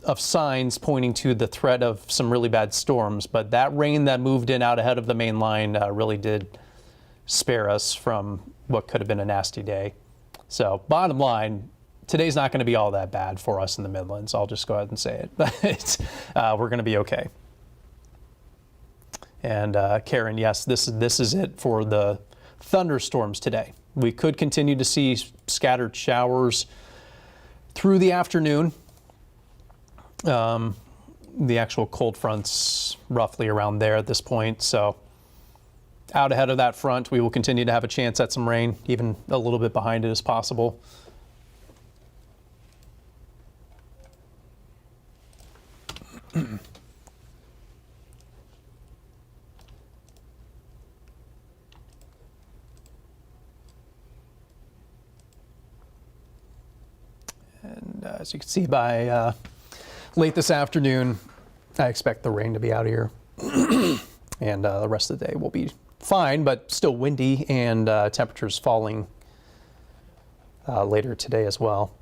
of signs pointing to the threat of some really bad storms, but that rain that moved in out ahead of the main line really did spare us from what could have been a nasty day. So bottom line, today's not going to be all that bad for us in the Midlands. I'll just go ahead and say it. But we're going to be okay. And Karen, yes, this is it for the thunderstorms today. We could continue to see scattered showers through the afternoon. The actual cold front's roughly around there at this point. So out ahead of that front, we will continue to have a chance at some rain, even a little bit behind it as possible. And as you can see, by late this afternoon, I expect the rain to be out of here. And the rest of the day will be fine, but still windy, and temperatures falling later today as well.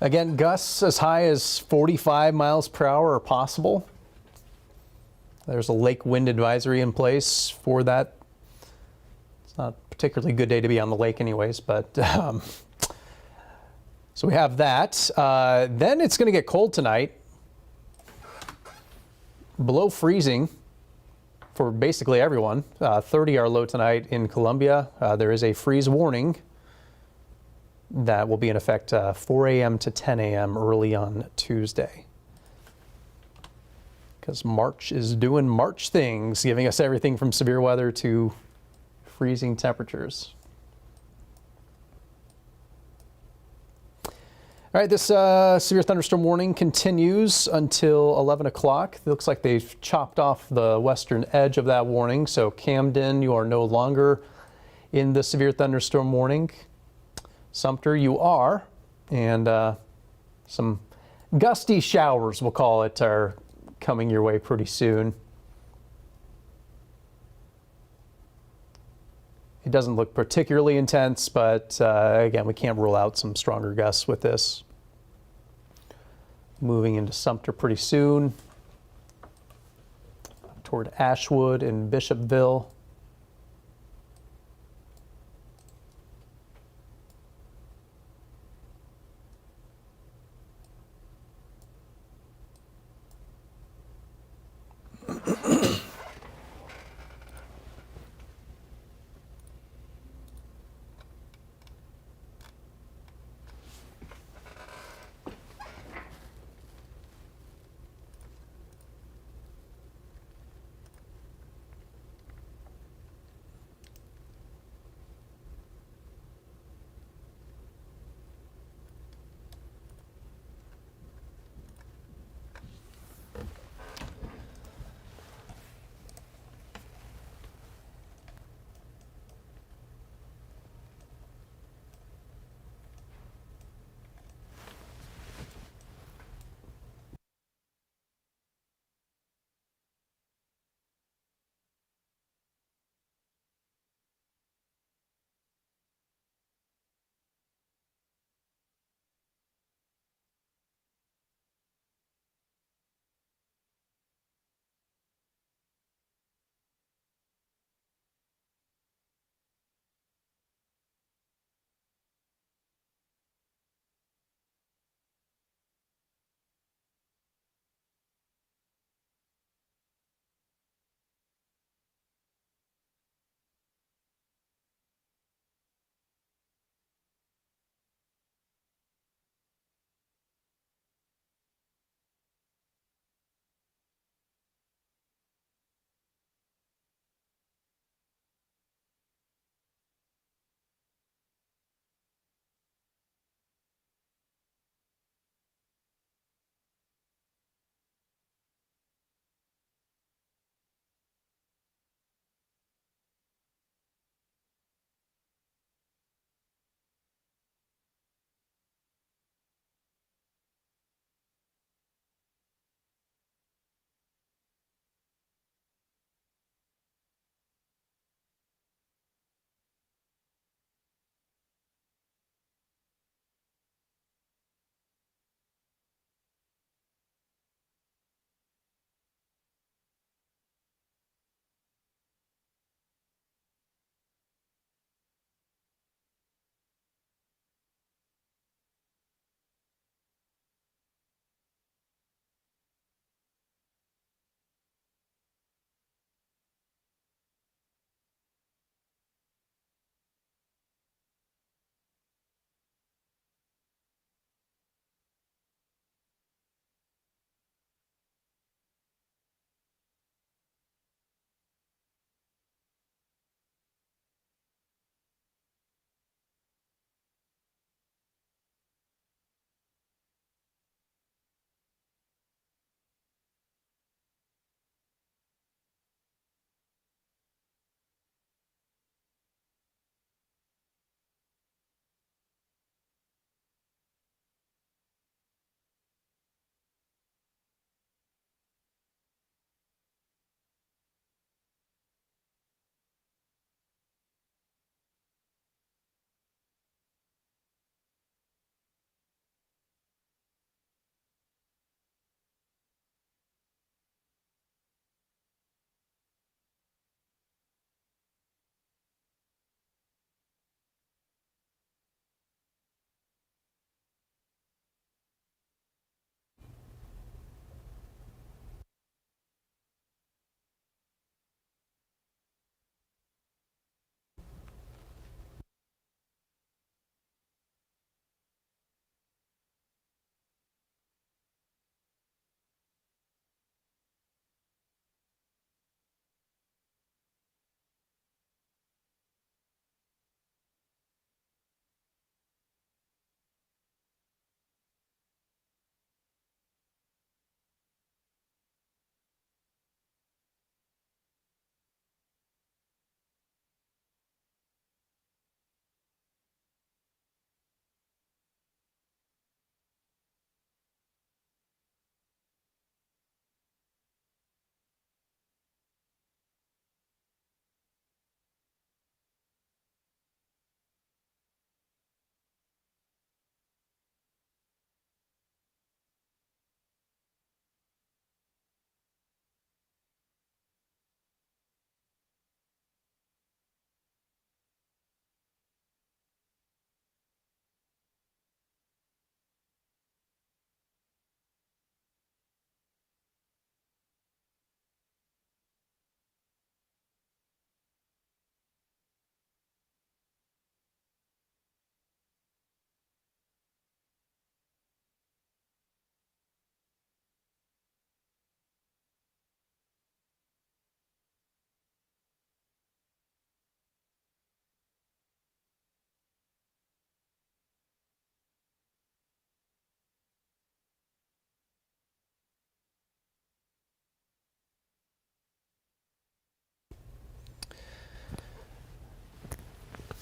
Again, gusts as high as 45 miles per hour are possible. There's a lake wind advisory in place for that. It's not a particularly good day to be on the lake anyways, but so we have that. Then it's going to get cold tonight, below freezing for basically everyone. 30 our low tonight in Columbia. There is a freeze warning that will be in effect 4 a.m. to 10 a.m. early on Tuesday. Because March is doing March things, giving us everything from severe weather to freezing temperatures. All right, this severe thunderstorm warning continues until 11 o'clock. It looks like they've chopped off the western edge of that warning. So Camden, you are no longer in the severe thunderstorm warning. Sumter, you are. And some gusty showers, we'll call it, are coming your way pretty soon. It doesn't look particularly intense, but again, we can't rule out some stronger gusts with this. Moving into Sumter pretty soon, toward Ashwood and Bishopville.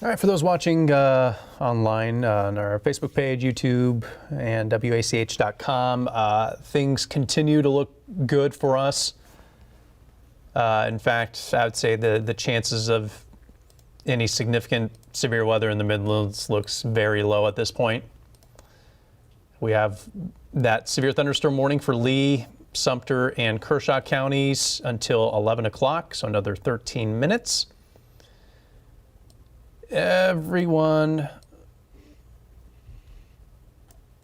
All right, for those watching online on our Facebook page, YouTube, and wach.com, things continue to look good for us. In fact, I would say the chances of any significant severe weather in the Midlands looks very low at this point. We have that severe thunderstorm warning for Lee, Sumter, and Kershaw counties until 11 o'clock, so another 13 minutes. Everyone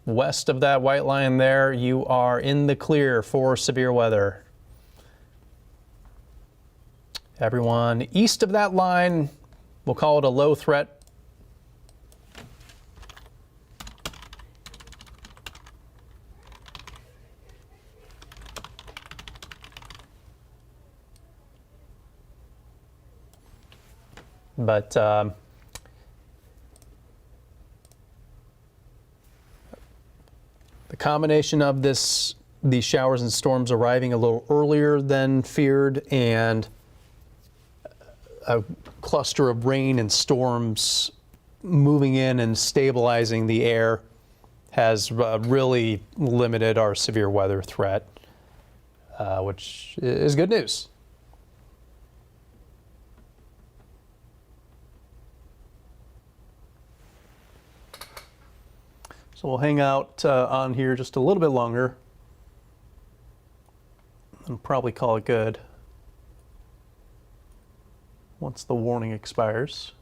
west of that white line there, you are in the clear for severe weather. Everyone east of that line, we'll call it a low threat. But the combination of these showers and storms arriving a little earlier than feared, and a cluster of rain and storms moving in and stabilizing the air has really limited our severe weather threat, which is good news. So we'll hang out on here just a little bit longer and probably call it good once the warning expires.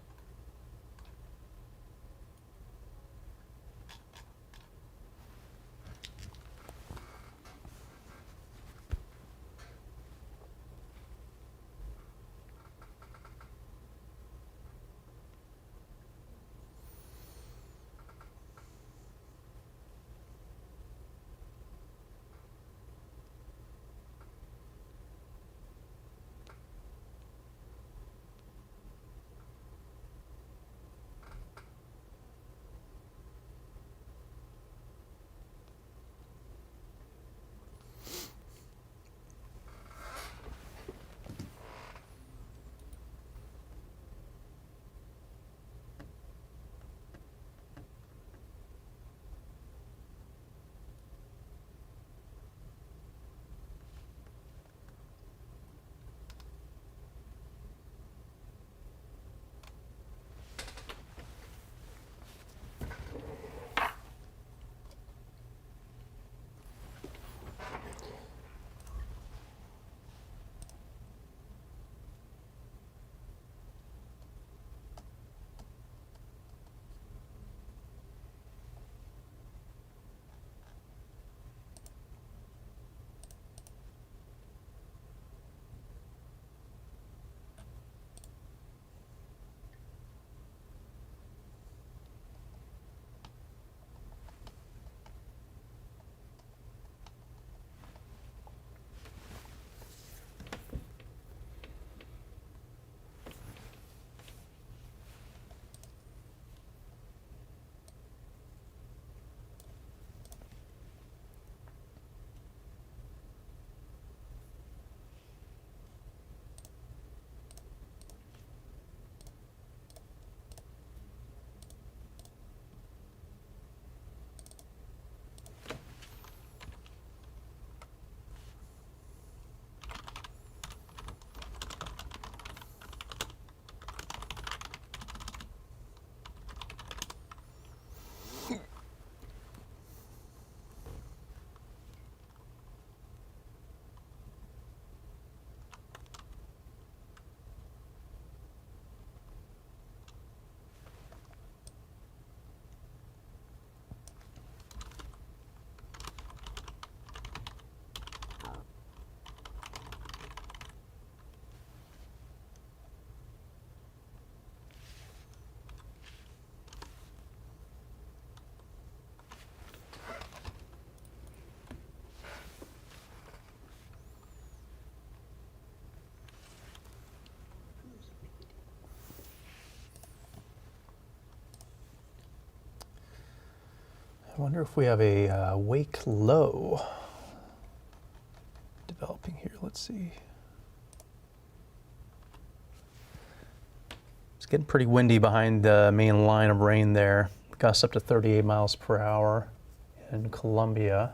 I wonder if we have a wake low developing here. Let's see. It's getting pretty windy behind the main line of rain there. Gusts up to 38 miles per hour in Columbia.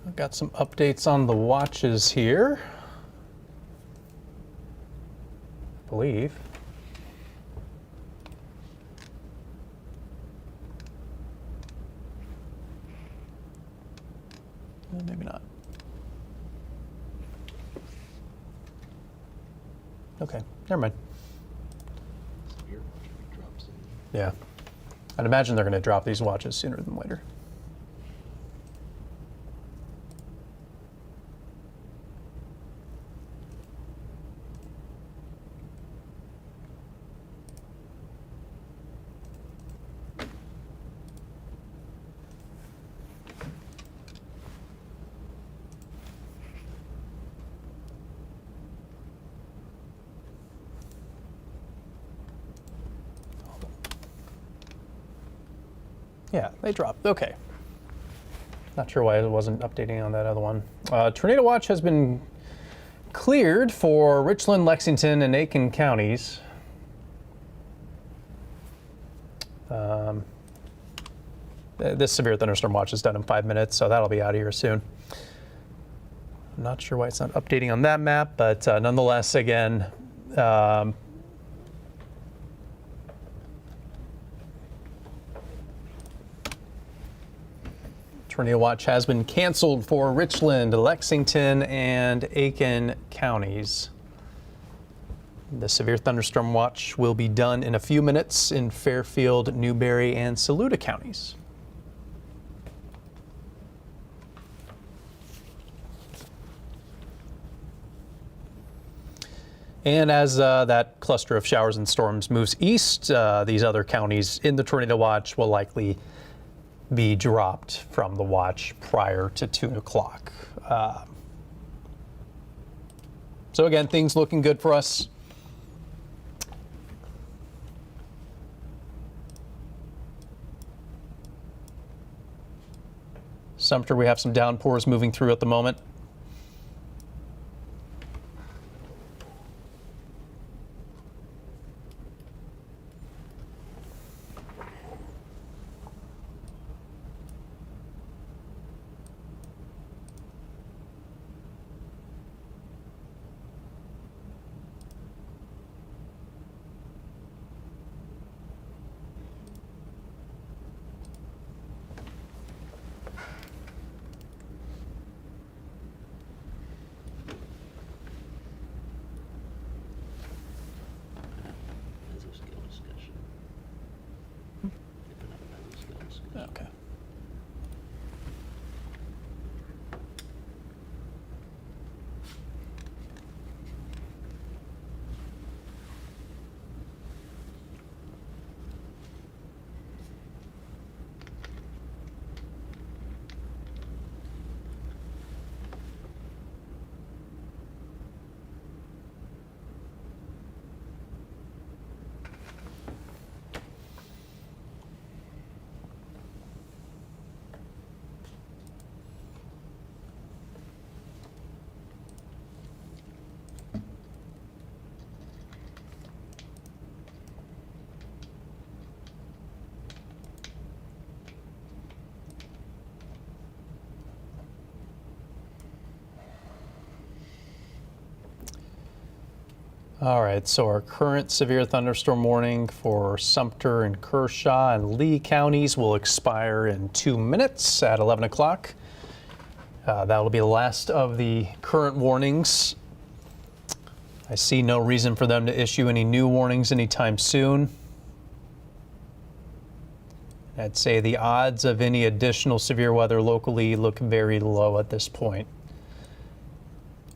I've got some updates on the watches here, I believe. Maybe not. Okay, never mind. Yeah, I'd imagine they're going to drop these watches sooner than later. Yeah, they dropped. Okay. Not sure why it wasn't updating on that other one. Tornado watch has been cleared for Richland, Lexington, and Aiken counties. This severe thunderstorm watch is done in 5 minutes, so that'll be out of here soon. I'm not sure why it's not updating on that map, but nonetheless, again, tornado watch has been canceled for Richland, Lexington, and Aiken counties. The severe thunderstorm watch will be done in a few minutes in Fairfield, Newberry, and Saluda counties. And as that cluster of showers and storms moves east, these other counties in the tornado watch will likely be dropped from the watch prior to 2 o'clock. So again, things looking good for us. Sumter, we have some downpours moving through at the moment. All right, so our current severe thunderstorm warning for Sumter and Kershaw and Lee counties will expire in 2 minutes at 11 o'clock. That will be the last of the current warnings. I see no reason for them to issue any new warnings anytime soon. I'd say the odds of any additional severe weather locally look very low at this point.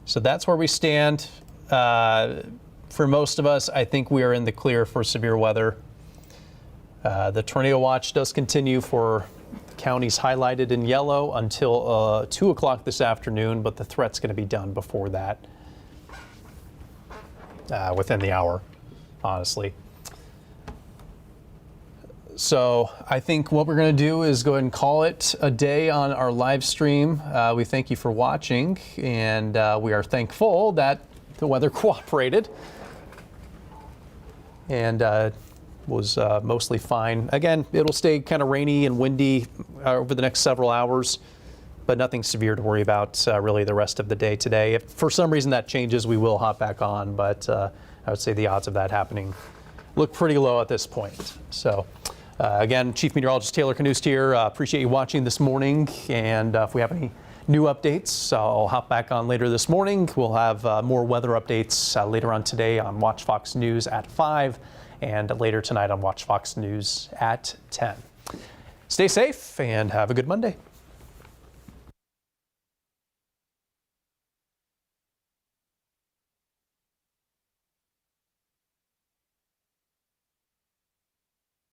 So that's where we stand. For most of us, I think we are in the clear for severe weather. The tornado watch does continue for counties highlighted in yellow until 2 o'clock this afternoon, but the threat's going to be done before that, within the hour, honestly. So I think what we're going to do is go ahead and call it a day on our live stream. We thank you for watching, and we are thankful that the weather cooperated and was mostly fine. Again, it'll stay kind of rainy and windy over the next several hours, but nothing severe to worry about really the rest of the day today. If for some reason that changes, we will hop back on, but I would say the odds of that happening look pretty low at this point. So again, Chief Meteorologist Taylor Kanost here. Appreciate you watching this morning, and if we have any new updates, I'll hop back on later this morning. We'll have more weather updates later on today on Watch Fox News at 5 and later tonight on Watch Fox News at 10. Stay safe and have a good Monday.